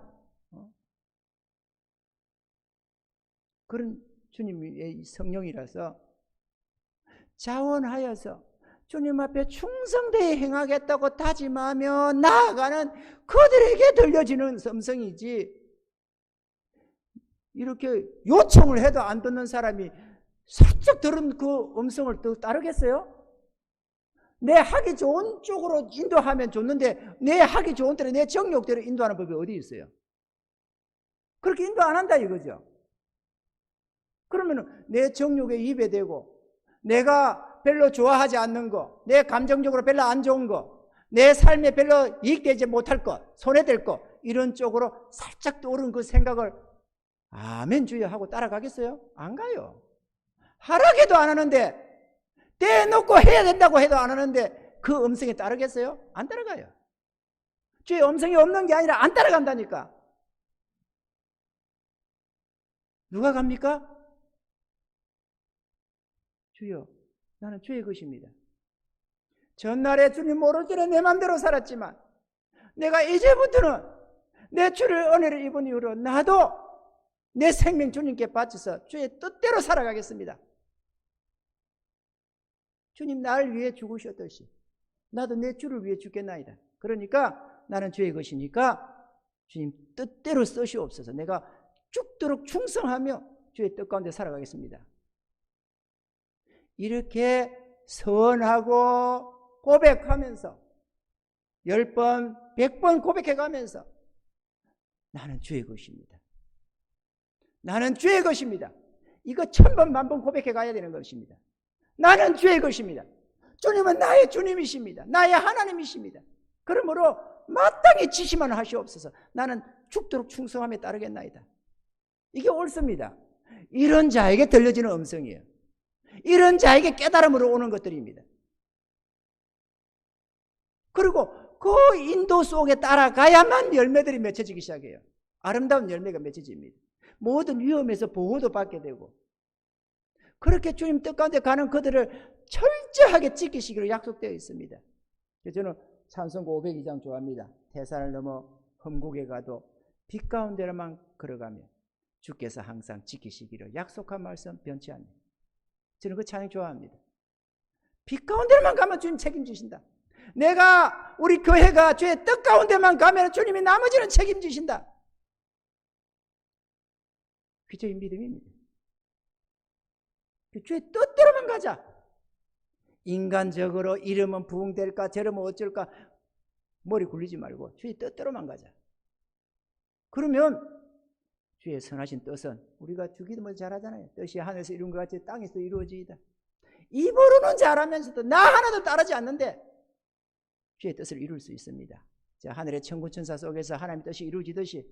그런 주님의 성령이라서 자원하여서 주님 앞에 충성되게 행하겠다고 다짐하며 나아가는 그들에게 들려지는 음성이지, 이렇게 요청을 해도 안 듣는 사람이 살짝 들은 그 음성을 또 따르겠어요? 내 하기 좋은 쪽으로 인도하면 좋는데 내 하기 좋은 대로 내 정욕대로 인도하는 법이 어디 있어요? 그렇게 인도 안 한다 이거죠. 그러면 내 정욕에 입에 대고 내가 별로 좋아하지 않는 거, 내 감정적으로 별로 안 좋은 거, 내 삶에 별로 이익되지 못할 것, 손해될 것, 이런 쪽으로 살짝 떠오른 그 생각을 아멘 주여 하고 따라가겠어요? 안 가요. 하라게도 안 하는데, 떼놓고 해야 된다고 해도 안 하는데 그 음성에 따르겠어요? 안 따라가요. 주의 음성이 없는 게 아니라 안 따라간다니까. 누가 갑니까? 주여, 나는 주의 것입니다. 전날에 주님 모를 때는 내 맘대로 살았지만 내가 이제부터는 내 주를 은혜를 입은 이후로 나도 내 생명 주님께 바쳐서 주의 뜻대로 살아가겠습니다. 주님 나를 위해 죽으셨듯이 나도 내 주를 위해 죽겠나이다. 그러니까 나는 주의 것이니까 주님 뜻대로 쓰시옵소서. 내가 죽도록 충성하며 주의 뜻 가운데 살아가겠습니다. 이렇게 선하고 고백하면서 10번, 100번 고백해가면서 나는 주의 것입니다. 나는 주의 것입니다. 이거 1000번, 1000번 고백해 가야 되는 것입니다. 나는 주의 것입니다. 주님은 나의 주님이십니다. 나의 하나님이십니다. 그러므로 마땅히 지시만 하시옵소서. 나는 죽도록 충성함에 따르겠나이다. 이게 옳습니다. 이런 자에게 들려지는 음성이에요. 이런 자에게 깨달음으로 오는 것들입니다. 그리고 그 인도 속에 따라가야만 열매들이 맺혀지기 시작해요. 아름다운 열매가 맺혀집니다. 모든 위험에서 보호도 받게 되고, 그렇게 주님 뜻 가운데 가는 그들을 철저하게 지키시기로 약속되어 있습니다. 저는 찬송가 502장 좋아합니다. 태산을 넘어 험곡에 가도 빛 가운데로만 걸어가며 주께서 항상 지키시기로 약속한 말씀 변치 않네. 저는 그 찬양 좋아합니다. 빛 가운데로만 가면 주님 책임지신다. 내가 우리 교회가 주의 뜻 가운데만 가면 주님이 나머지는 책임지신다. 기초인 믿음입니다. 주의 뜻대로만 가자. 인간적으로 이러면 부흥될까 저러면 어쩔까 머리 굴리지 말고 주의 뜻대로만 가자. 그러면 주의 선하신 뜻은 우리가 주기도 잘하잖아요. 뜻이 하늘에서 이룬 것 같이 땅에서 이루어지이다. 입으로는 잘하면서도 나 하나도 따르지 않는데 주의 뜻을 이룰 수 있습니다. 자, 하늘의 천군천사 속에서 하나님의 뜻이 이루어지듯이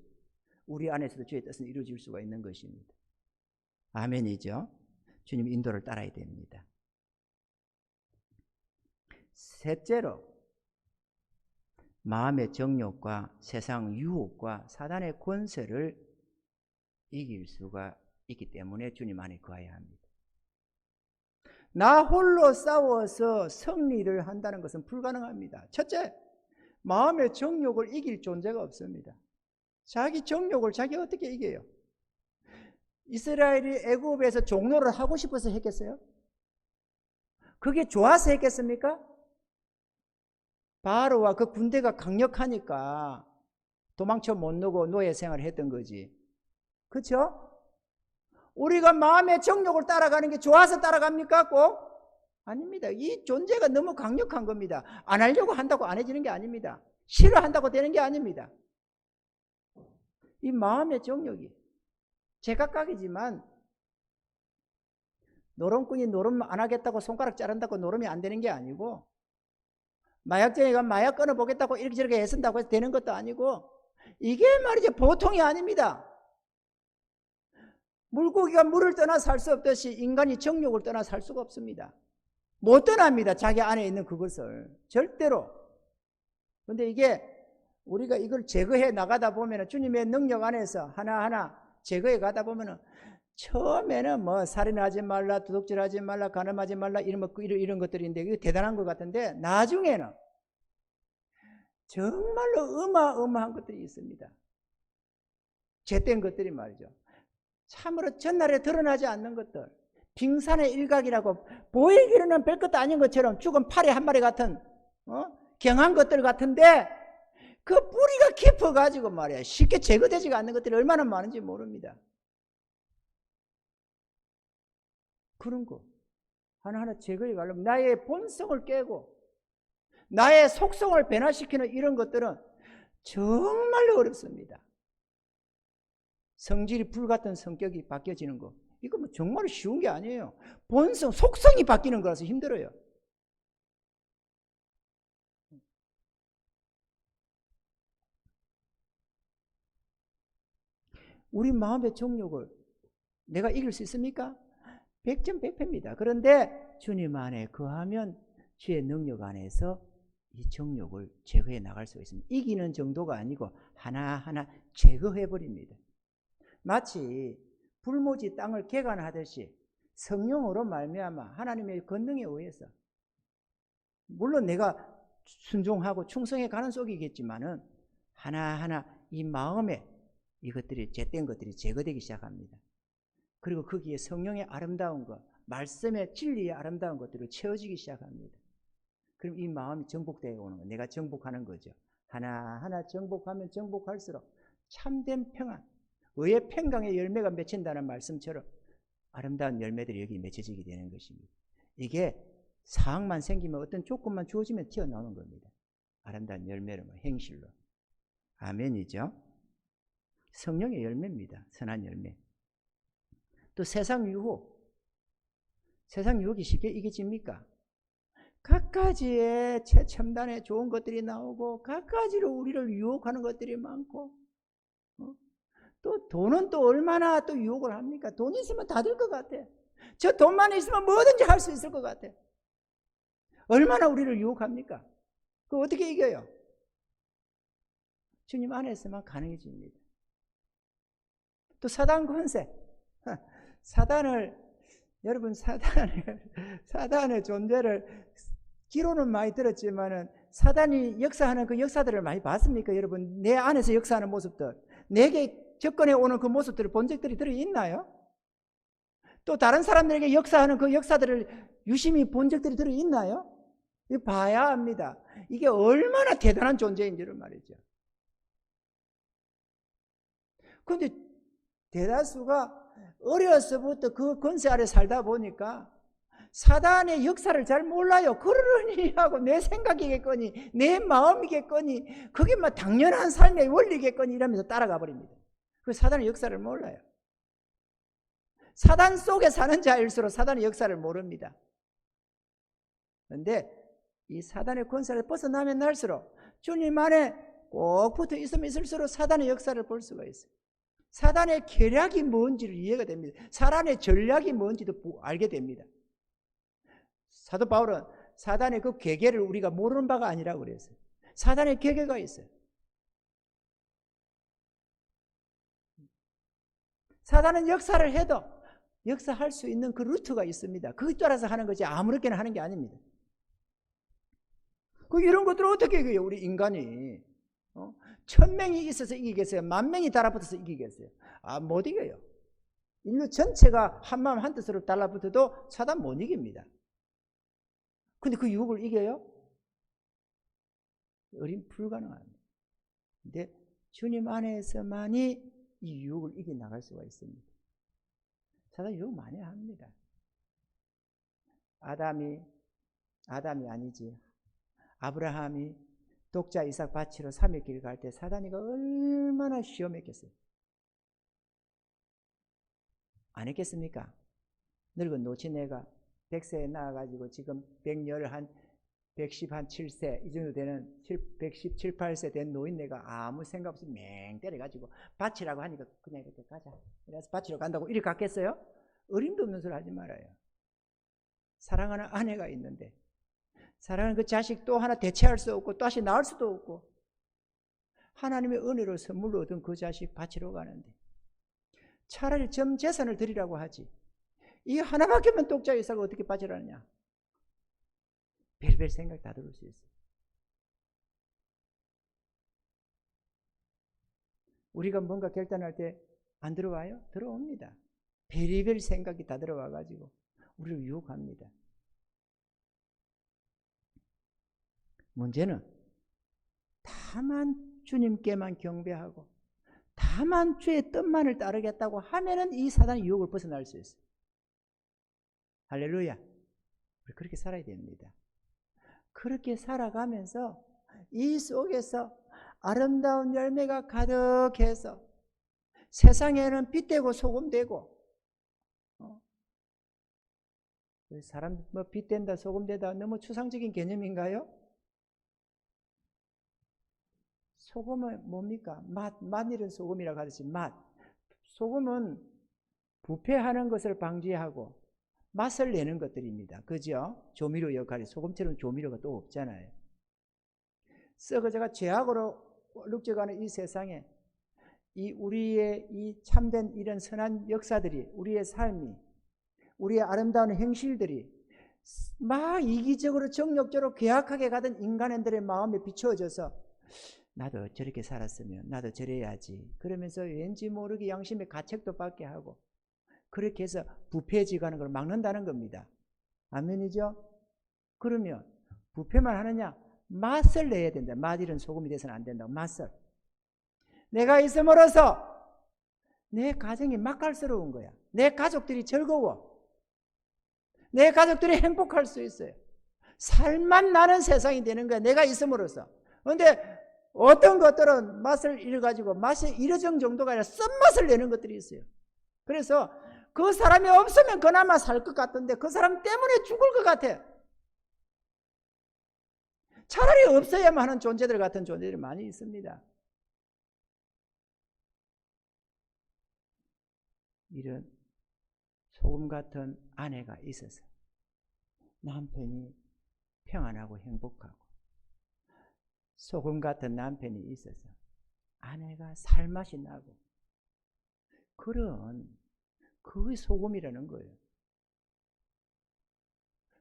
우리 안에서도 주의 뜻은 이루어질 수가 있는 것입니다. 아멘이죠. 주님 인도를 따라야 됩니다. 셋째로, 마음의 정욕과 세상 유혹과 사단의 권세를 이길 수가 있기 때문에 주님 안에 거해야 합니다. 나 홀로 싸워서 승리를 한다는 것은 불가능합니다. 첫째, 마음의 정욕을 이길 존재가 없습니다. 자기 정욕을 자기가 어떻게 이겨요? 이스라엘이 애굽에서 종노를 하고 싶어서 했겠어요? 그게 좋아서 했겠습니까? 바로와 그 군대가 강력하니까 도망쳐 못 나고 노예 생활을 했던 거지. 그렇죠? 우리가 마음의 정욕을 따라가는 게 좋아서 따라갑니까? 꼭? 아닙니다. 이 존재가 너무 강력한 겁니다. 안 하려고 한다고 안 해지는 게 아닙니다. 싫어한다고 되는 게 아닙니다. 이 마음의 정욕이 제각각이지만 노름꾼이 노름 안 하겠다고 손가락 자른다고 노름이 안 되는 게 아니고, 마약쟁이가 마약 끊어보겠다고 이렇게 저렇게 애쓴다고 해서 되는 것도 아니고, 이게 말이죠 보통이 아닙니다. 물고기가 물을 떠나 살 수 없듯이 인간이 정욕을 떠나 살 수가 없습니다. 못 떠납니다. 자기 안에 있는 그것을 절대로. 그런데 이게 우리가 이걸 제거해 나가다 보면, 주님의 능력 안에서 하나하나 제거해 가다 보면, 처음에는 뭐 살인하지 말라, 도둑질하지 말라, 간음하지 말라 이런 것들인데 이거 대단한 것 같은데, 나중에는 정말로 어마어마한 것들이 있습니다. 죄된 것들이 말이죠. 참으로 전날에 드러나지 않는 것들, 빙산의 일각이라고 보이기로는 별것도 아닌 것처럼 죽은 파리 한 마리 같은 경한 것들 같은데, 그 뿌리가 깊어가지고 말이야 쉽게 제거되지가 않는 것들이 얼마나 많은지 모릅니다. 그런 거 하나하나 제거해 가려면 나의 본성을 깨고 나의 속성을 변화시키는 이런 것들은 정말로 어렵습니다. 성질이 불같은 성격이 바뀌어지는 거, 이거 뭐 정말 쉬운 게 아니에요. 본성, 속성이 바뀌는 거라서 힘들어요. 우리 마음의 정욕을 내가 이길 수 있습니까? 100점 100패입니다. 그런데 주님 안에 거하면 주의 능력 안에서 이 정욕을 제거해 나갈 수가 있습니다. 이기는 정도가 아니고 하나하나 제거해 버립니다. 마치 불모지 땅을 개간하듯이 성령으로 말미암아 하나님의 권능에 의해서, 물론 내가 순종하고 충성해 가는 속이겠지만은 하나하나 이 마음에 이것들이 죄된 것들이 제거되기 시작합니다. 그리고 거기에 성령의 아름다운 것, 말씀의 진리의 아름다운 것들을 채워지기 시작합니다. 그럼 이 마음이 정복되어 오는 거예요. 내가 정복하는 거죠. 하나하나 정복하면 정복할수록 참된 평안, 의의 평강의 열매가 맺힌다는 말씀처럼 아름다운 열매들이 여기 맺혀지게 되는 것입니다. 이게 사항만 생기면, 어떤 조건만 주어지면 튀어나오는 겁니다. 아름다운 열매로, 행실로. 아멘이죠. 성령의 열매입니다. 선한 열매. 또 세상 유혹. 세상 유혹이 쉽게 이겨집니까? 각가지의 최첨단의 좋은 것들이 나오고 각가지로 우리를 유혹하는 것들이 많고, 또 돈은 또 얼마나 또 유혹을 합니까? 돈 있으면 다 될 것 같아. 저 돈만 있으면 뭐든지 할 수 있을 것 같아. 얼마나 우리를 유혹합니까? 그거 어떻게 이겨요? 주님 안에서만 가능해집니다. 또 사단 권세. 여러분 사단의 존재를 기로는 많이 들었지만은, 사단이 역사하는 그 역사들을 많이 봤습니까? 여러분, 내 안에서 역사하는 모습들, 내게 접근해 오는 그 모습들을 본 적들이 들어있나요? 또 다른 사람들에게 역사하는 그 역사들을 유심히 본 적들이 들어있나요? 이거 봐야 합니다. 이게 얼마나 대단한 존재인지를 말이죠. 그런데 대다수가 어려서부터 그 권세 아래 살다 보니까 사단의 역사를 잘 몰라요. 그러니 하고 내 생각이겠거니 내 마음이겠거니 그게 막 당연한 삶의 원리겠거니 이러면서 따라가 버립니다. 그 사단의 역사를 몰라요. 사단 속에 사는 자일수록 사단의 역사를 모릅니다. 그런데 이 사단의 권세를 벗어나면 날수록 주님 안에 꼭 붙어 있으면 있을수록 사단의 역사를 볼 수가 있어요. 사단의 계략이 뭔지를 이해가 됩니다. 사단의 전략이 뭔지도 알게 됩니다. 사도 바울은 사단의 그 계계를 우리가 모르는 바가 아니라고 그랬어요. 사단의 계계가 있어요. 사단은 역사를 해도 역사할 수 있는 그 루트가 있습니다. 그에 따라서 하는 거지 아무렇게나 하는 게 아닙니다. 이런 것들을 어떻게 이겨요? 우리 인간이 1000명이 있어서 이기겠어요? 10,000명이 달라붙어서 이기겠어요? 못 이겨요. 인류 전체가 한마음 한뜻으로 달라붙어도 사단 못 이깁니다. 근데 그 유혹을 이겨요? 불가능합니다. 근데 주님 안에서만이 이 유혹을 이겨나갈 수가 있습니다. 사단 유혹 많이 합니다. 아담이 아니지. 아브라함이 독자 이삭 바치러 3일 길 갈 때 사단이가 얼마나 시험했겠어요. 안 했겠습니까? 늙은 노치네가 100세에 나와가지고 지금 110한7세 이 정도 되는 117, 8세 된 노인네가 아무 생각 없이 맹 때려가지고 바치라고 하니까 그냥 이렇게 가자. 그래서 바치러 간다고 이렇게 갔겠어요? 어림도 없는 소리 하지 말아요. 사랑하는 아내가 있는데 사랑하는 그 자식 또 하나 대체할 수 없고 다시 낳을 수도 없고 하나님의 은혜로 선물로 얻은 그 자식 바치러 가는데 차라리 전 재산을 드리라고 하지. 이 하나밖에 없는 독자 이삭을 어떻게 바치라느냐. 별별 생각 다 들을 수 있어요. 우리가 뭔가 결단할 때 안 들어와요? 들어옵니다. 별별 생각이 다 들어와가지고 우리를 유혹합니다. 문제는 다만 주님께만 경배하고 다만 주의 뜻만을 따르겠다고 하면은 이 사단의 유혹을 벗어날 수 있어요. 할렐루야. 우리 그렇게 살아야 됩니다. 그렇게 살아가면서 이 속에서 아름다운 열매가 가득해서 세상에는 빛되고 소금되고 사람 빛된다 소금되다 너무 추상적인 개념인가요? 소금은 뭡니까? 맛 잃은 소금이라고 하듯이 맛. 소금은 부패하는 것을 방지하고 맛을 내는 것들입니다. 그죠? 조미료 역할이 소금처럼 조미료가 또 없잖아요. 썩어져가 죄악으로 룩져가는 이 세상에 이 우리의 이 참된 이런 선한 역사들이 우리의 삶이 우리의 아름다운 행실들이 막 이기적으로 정욕적으로 괴악하게 가던 인간들의 마음에 비추어져서 나도 저렇게 살았으면 나도 저래야지 그러면서 왠지 모르게 양심의 가책도 받게 하고 그렇게 해서 부패해지가는 걸 막는다는 겁니다. 아멘이죠? 그러면 부패만 하느냐? 맛을 내야 된다. 맛 잃은 소금이 돼서는 안 된다고. 맛을. 내가 있음으로써 내 가정이 맛깔스러운 거야. 내 가족들이 즐거워. 내 가족들이 행복할 수 있어요. 살만 나는 세상이 되는 거야. 내가 있음으로써. 그런데 어떤 것들은 맛을 잃어가지고 맛이 잃어진 정도가 아니라 쓴맛을 내는 것들이 있어요. 그래서 그 사람이 없으면 그나마 살 것 같은데 그 사람 때문에 죽을 것 같아. 차라리 없어야만 하는 존재들 같은 존재들이 많이 있습니다. 이런 소금 같은 아내가 있어서 남편이 평안하고 행복하고 소금 같은 남편이 있어서 아내가 살맛이 나고 그런 그게 소금이라는 거예요.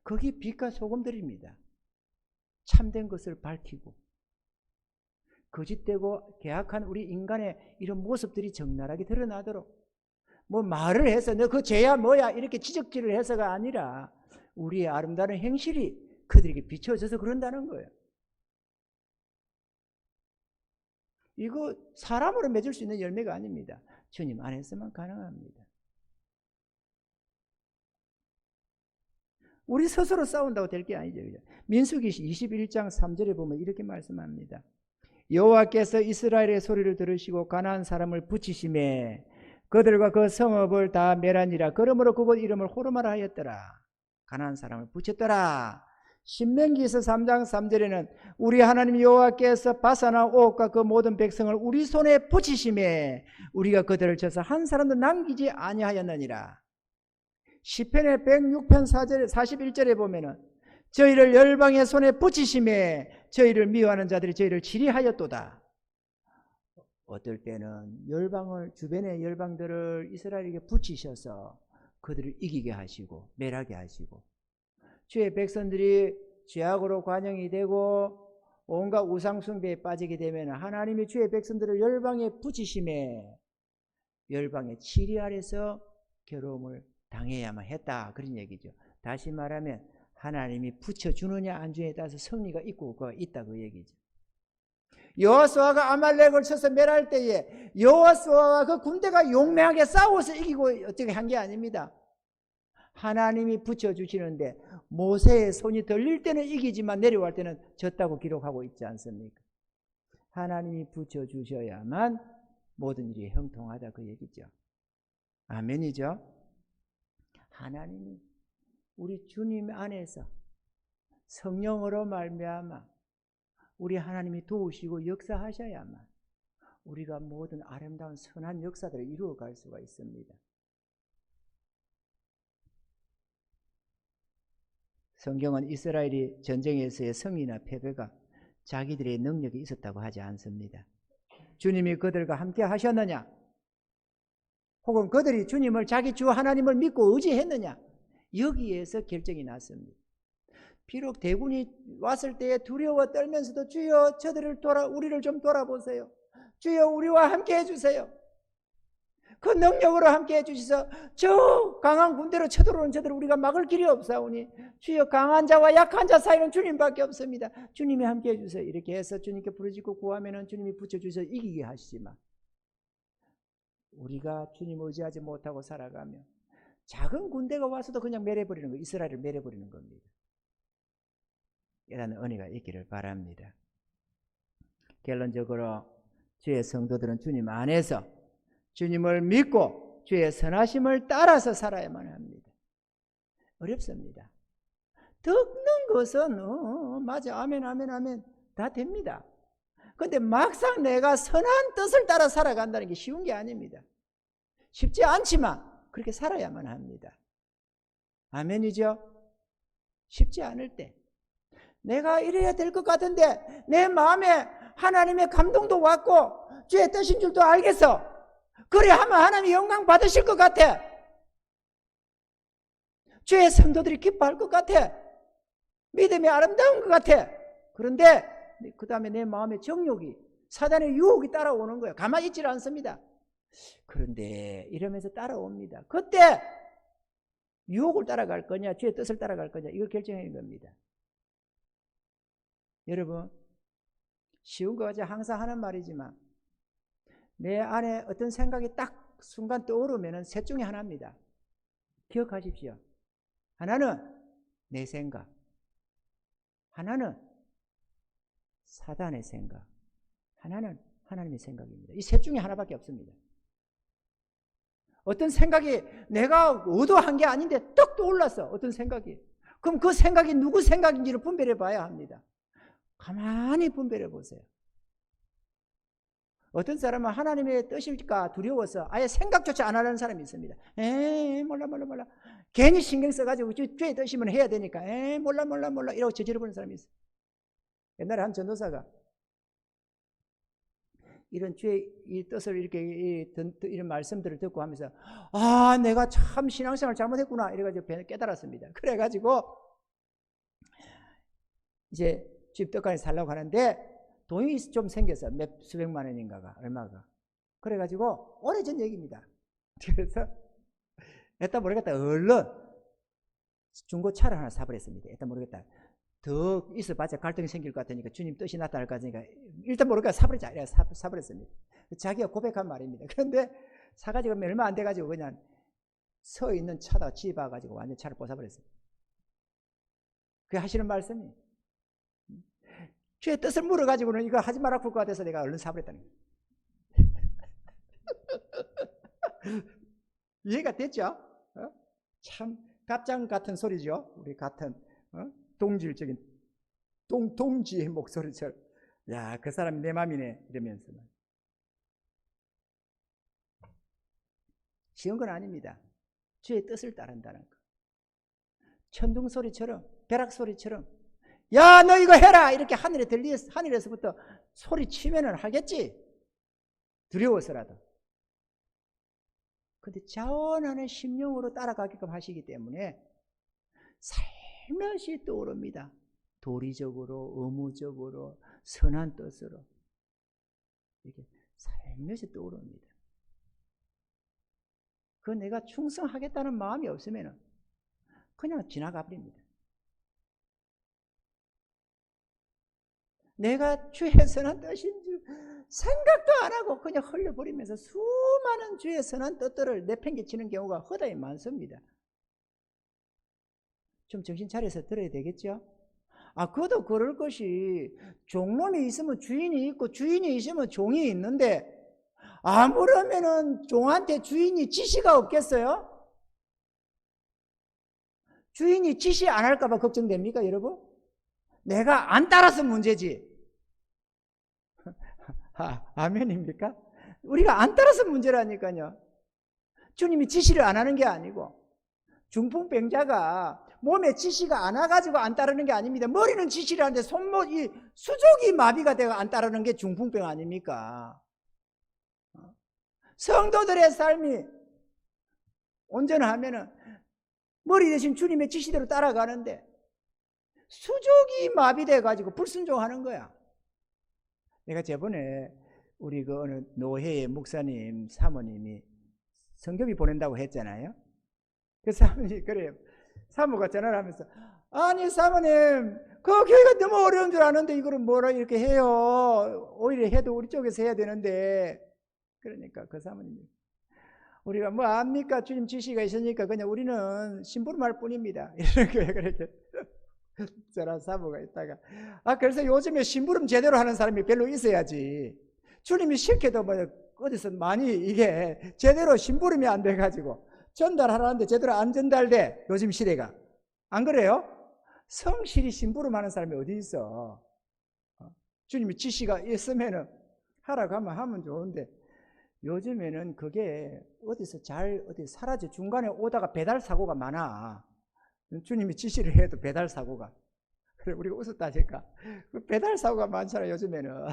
그게 빛과 소금들입니다. 참된 것을 밝히고 거짓되고 계약한 우리 인간의 이런 모습들이 적나라하게 드러나도록 뭐 말을 해서 너 그 죄야 뭐야 이렇게 지적질을 해서가 아니라 우리의 아름다운 행실이 그들에게 비춰져서 그런다는 거예요. 이거 사람으로 맺을 수 있는 열매가 아닙니다. 주님 안에서만 가능합니다. 우리 스스로 싸운다고 될 게 아니죠. 민수기 21장 3절에 보면 이렇게 말씀합니다. 여호와께서 이스라엘의 소리를 들으시고 가나안 사람을 붙이심에 그들과 그 성읍을 다 멸하니라. 그러므로 그곳 이름을 호르마라 하였더라. 가나안 사람을 붙였더라. 신명기서 3장 3절에는 우리 하나님 여호와께서 바사나 옥과 그 모든 백성을 우리 손에 붙이심에 우리가 그들을 쳐서 한 사람도 남기지 아니하였느니라. 시편의 106편 4절 41절에 보면은 저희를 열방의 손에 붙이심에 저희를 미워하는 자들이 저희를 치리하였도다. 어떨 때는 열방을 주변의 열방들을 이스라엘에게 붙이셔서 그들을 이기게 하시고 멸하게 하시고, 주의 백성들이 죄악으로 관영이 되고 온갖 우상 숭배에 빠지게 되면 하나님이 주의 백성들을 열방에 붙이심에 열방의 치리 아래서 괴로움을 당해야만 했다, 그런 얘기죠. 다시 말하면 하나님이 붙여주느냐 안 주느냐에 따라서 승리가 있고 있다, 그 얘기죠. 여호수아가 아말렉을 쳐서 멸할 때에 여호수아와 그 군대가 용맹하게 싸워서 이기고 어떻게 한 게 아닙니다. 하나님이 붙여주시는데 모세의 손이 들릴 때는 이기지만 내려갈 때는 졌다고 기록하고 있지 않습니까? 하나님이 붙여주셔야만 모든 일이 형통하다, 그 얘기죠. 아멘이죠. 하나님이 우리 주님 안에서 성령으로 말미암아 우리 하나님이 도우시고 역사하셔야만 우리가 모든 아름다운 선한 역사들을 이루어갈 수가 있습니다. 성경은 이스라엘이 전쟁에서의 승리나 패배가 자기들의 능력이 있었다고 하지 않습니다. 주님이 그들과 함께 하셨느냐, 혹은 그들이 주님을, 자기 주 하나님을 믿고 의지했느냐, 여기에서 결정이 났습니다. 비록 대군이 왔을 때에 두려워 떨면서도 주여 저들을 우리를 좀 돌아보세요. 주여 우리와 함께 해주세요. 그 능력으로 함께 해주셔서 저 강한 군대로 쳐들어오는 저들을 우리가 막을 길이 없사오니 주여 강한 자와 약한 자 사이는 주님밖에 없습니다. 주님이 함께 해주세요. 이렇게 해서 주님께 부르짖고 구하면 주님이 붙여주셔서 이기게 하시지만, 우리가 주님 의지하지 못하고 살아가면 작은 군대가 와서도 그냥 멸해버리는 거예요. 이스라엘을 멸해버리는 겁니다. 이라는 은혜가 있기를 바랍니다. 결론적으로 주의 성도들은 주님 안에서 주님을 믿고 주의 선하심을 따라서 살아야만 합니다. 어렵습니다. 듣는 것은 맞아, 아멘 아멘 아멘 다 됩니다. 그런데 막상 내가 선한 뜻을 따라 살아간다는 게 쉬운 게 아닙니다. 쉽지 않지만 그렇게 살아야만 합니다. 아멘이죠? 쉽지 않을 때 내가 이래야 될 것 같은데 내 마음에 하나님의 감동도 왔고 주의 뜻인 줄도 알겠어. 그래 하면 하나님이 영광 받으실 것 같아. 주의 성도들이 기뻐할 것 같아. 믿음이 아름다운 것 같아. 그런데 그 다음에 내 마음의 정욕이, 사단의 유혹이 따라오는 거예요. 가만히 있질 않습니다. 그런데 이러면서 따라옵니다. 그때 유혹을 따라갈 거냐 주의 뜻을 따라갈 거냐, 이걸 결정하는 겁니다. 여러분, 쉬운 거 같이 항상 하는 말이지만 내 안에 어떤 생각이 딱 순간 떠오르면 셋 중에 하나입니다. 기억하십시오. 하나는 내 생각, 하나는 사단의 생각, 하나는 하나님의 생각입니다. 이 셋 중에 하나밖에 없습니다. 어떤 생각이 내가 의도한 게 아닌데 떡 떠올랐어, 어떤 생각이. 그럼 그 생각이 누구 생각인지를 분별해 봐야 합니다. 가만히 분별해 보세요. 어떤 사람은 하나님의 뜻일까 두려워서 아예 생각조차 안 하는 사람이 있습니다. 몰라. 괜히 신경 써가지고 주의 뜻이면 해야 되니까 몰라 이러고 저질러버리는 사람이 있어요. 옛날에 한 전도사가 이런 주의 이 뜻을 이렇게 이런 말씀들을 듣고 하면서 내가 참 신앙생활 잘못했구나 이래가지고 깨달았습니다. 그래가지고 이제 집 떡간에 살려고 하는데 돈이 좀 생겨서 수백만 원인가가 얼마가. 그래가지고 오래전 얘기입니다. 그래서 일단 모르겠다 얼른 중고차를 하나 사버렸습니다. 일단 모르겠다 더 있어봤자 갈등이 생길 것 같으니까 주님 뜻이 나타날 것 같으니까 일단 모르겠다 사버리자 이래 사버렸습니다. 자기가 고백한 말입니다. 그런데 사가지고 얼마 안 돼가지고 그냥 서 있는 차다 집어가지고 완전 차를 부숴버렸습니다. 그게 하시는 말씀이 주의 뜻을 물어가지고는 이거 하지 말라 그럴 것 같아서 내가 얼른 사버렸다는 거예요. 이해가 됐죠? 참 갑장 같은 소리죠. 우리 같은 동질적인 동지의 목소리처럼 야, 그 사람이 내 맘이네 이러면서 쉬운 건 아닙니다. 주의 뜻을 따른다는 거. 천둥 소리처럼 벼락 소리처럼 야, 너 이거 해라 이렇게 하늘에서부터 소리 치면은 하겠지. 두려워서라도. 근데 자원하는 심령으로 따라가게끔 하시기 때문에 살며시 떠오릅니다. 도리적으로, 의무적으로, 선한 뜻으로 이렇게 살며시 떠오릅니다. 그 내가 충성하겠다는 마음이 없으면 그냥 지나가 버립니다. 내가 주의 선한 뜻인 줄 생각도 안 하고 그냥 흘려버리면서 수많은 주의 선한 뜻들을 내팽개치는 경우가 허다히 많습니다. 좀 정신 차려서 들어야 되겠죠? 그도 그럴 것이 종놈이 있으면 주인이 있고 주인이 있으면 종이 있는데 아무러면은 종한테 주인이 지시가 없겠어요? 주인이 지시 안 할까봐 걱정됩니까, 여러분? 내가 안 따라서 문제지. 아멘입니까? 우리가 안 따라서 문제라니까요. 주님이 지시를 안 하는 게 아니고 중풍병자가 몸에 지시가 안 와가지고 안 따르는 게 아닙니다. 머리는 지시를 하는데 이 수족이 마비가 되어 안 따르는 게 중풍병 아닙니까? 성도들의 삶이 온전하면은 머리 대신 주님의 지시대로 따라가는데 수족이 마비돼가지고 불순종하는 거야. 내가 저번에 우리 그 어느 노회의 목사님 사모님이 성경이 보낸다고 했잖아요. 그 사모님이 그래요. 사모가 전화를 하면서 아니 사모님 그 교회가 너무 어려운 줄 아는데 이거를 뭐라 이렇게 해요. 오히려 해도 우리 쪽에서 해야 되는데 그러니까 그 사모님이 우리가 뭐 압니까? 주님 지시가 있으니까 그냥 우리는 심부름할 뿐입니다. 이런 거예요. 그렇게 저랑 사모가 있다가 그래서 요즘에 심부름 제대로 하는 사람이 별로 있어야지. 주님이 시켜도 뭐 어디서 많이 이게 제대로 심부름이 안 돼가지고 전달하라는데 제대로 안 전달돼. 요즘 시대가 안 그래요? 성실히 심부름하는 사람이 어디 있어? 주님이 지시가 있으면은 하라고 하면 하면 좋은데 요즘에는 그게 어디서 어디 사라져. 중간에 오다가 배달 사고가 많아. 주님이 지시를 해도 배달 사고가. 그래, 우리가 웃었다니까. 그 배달 사고가 많잖아, 요즘에는.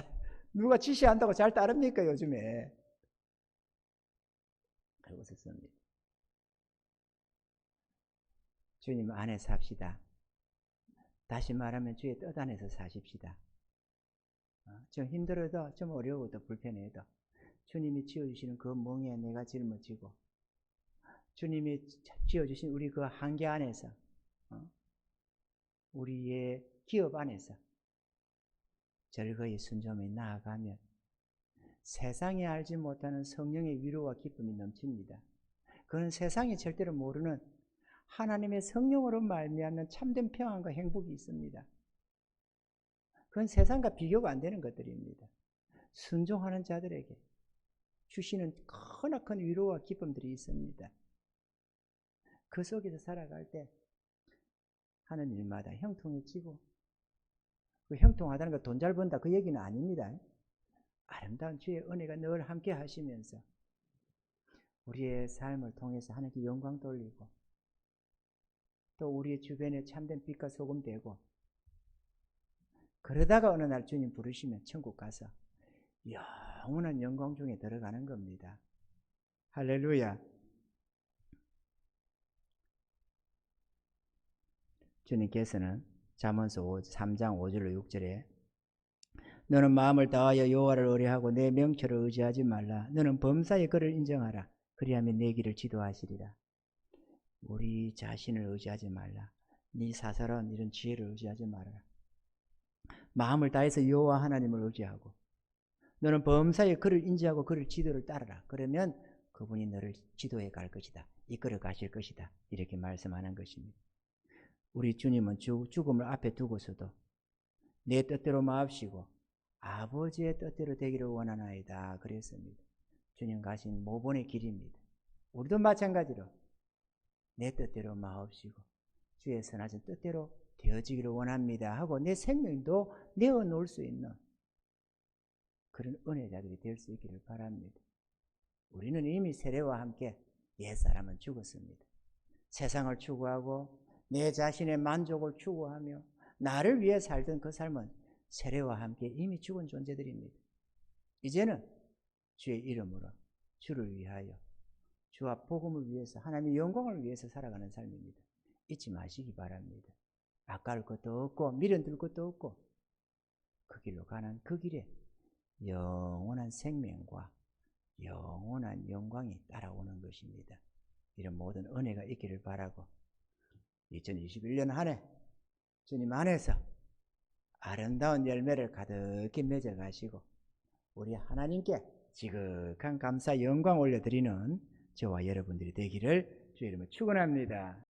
누가 지시한다고 잘 따릅니까, 요즘에? 그래, 웃었습니다. 주님 안에 삽시다. 다시 말하면 주의 뜻 안에서 사십시다. 좀 힘들어도, 좀 어려워도, 불편해도 주님이 지어주시는 그 멍에 내가 짊어지고 주님이 지어주신 우리 그 한계 안에서 우리의 기업 안에서 절거히 순종에 나아가면 세상이 알지 못하는 성령의 위로와 기쁨이 넘칩니다. 그건 세상이 절대로 모르는 하나님의 성령으로 말미암는 참된 평안과 행복이 있습니다. 그건 세상과 비교가 안 되는 것들입니다. 순종하는 자들에게 주시는 크나큰 위로와 기쁨들이 있습니다. 그 속에서 살아갈 때 하는 일마다 형통해지고, 그 형통하다는 거 돈 잘 번다 그 얘기는 아닙니다. 아름다운 주의 은혜가 늘 함께 하시면서 우리의 삶을 통해서 하나님께 영광 돌리고 또 우리의 주변에 참된 빛과 소금 되고, 그러다가 어느 날 주님 부르시면 천국 가서 영원한 영광 중에 들어가는 겁니다. 할렐루야. 주님께서는 잠언서 3장 5절로 6절에 너는 마음을 다하여 여호와를 의뢰하고 내 명철을 의지하지 말라. 너는 범사에 그를 인정하라. 그리하면 내 길을 지도하시리라. 우리 자신을 의지하지 말라. 네 사사로운 이런 지혜를 의지하지 말아라. 마음을 다해서 여호와 하나님을 의지하고 너는 범사에 그를 인지하고 그를 지도를 따르라. 그러면 그분이 너를 지도해 갈 것이다. 이끌어 가실 것이다. 이렇게 말씀하는 것입니다. 우리 주님은 죽음을 앞에 두고서도 내 뜻대로 마옵시고 아버지의 뜻대로 되기를 원하나이다 그랬습니다. 주님 가신 모본의 길입니다. 우리도 마찬가지로 내 뜻대로 마옵시고 주의 선하신 뜻대로 되어지기를 원합니다 하고 내 생명도 내어놓을 수 있는 그런 은혜자들이 될 수 있기를 바랍니다. 우리는 이미 세례와 함께 옛사람은 죽었습니다. 세상을 추구하고 내 자신의 만족을 추구하며 나를 위해 살던 그 삶은 세례와 함께 이미 죽은 존재들입니다. 이제는 주의 이름으로 주를 위하여 주와 복음을 위해서 하나님의 영광을 위해서 살아가는 삶입니다. 잊지 마시기 바랍니다. 아까울 것도 없고 미련들 것도 없고 그 길로 가는 그 길에 영원한 생명과 영원한 영광이 따라오는 것입니다. 이런 모든 은혜가 있기를 바라고 2021년 한 해 주님 안에서 아름다운 열매를 가득히 맺어가시고 우리 하나님께 지극한 감사 영광 올려드리는 저와 여러분들이 되기를 주의 이름으로 축원합니다.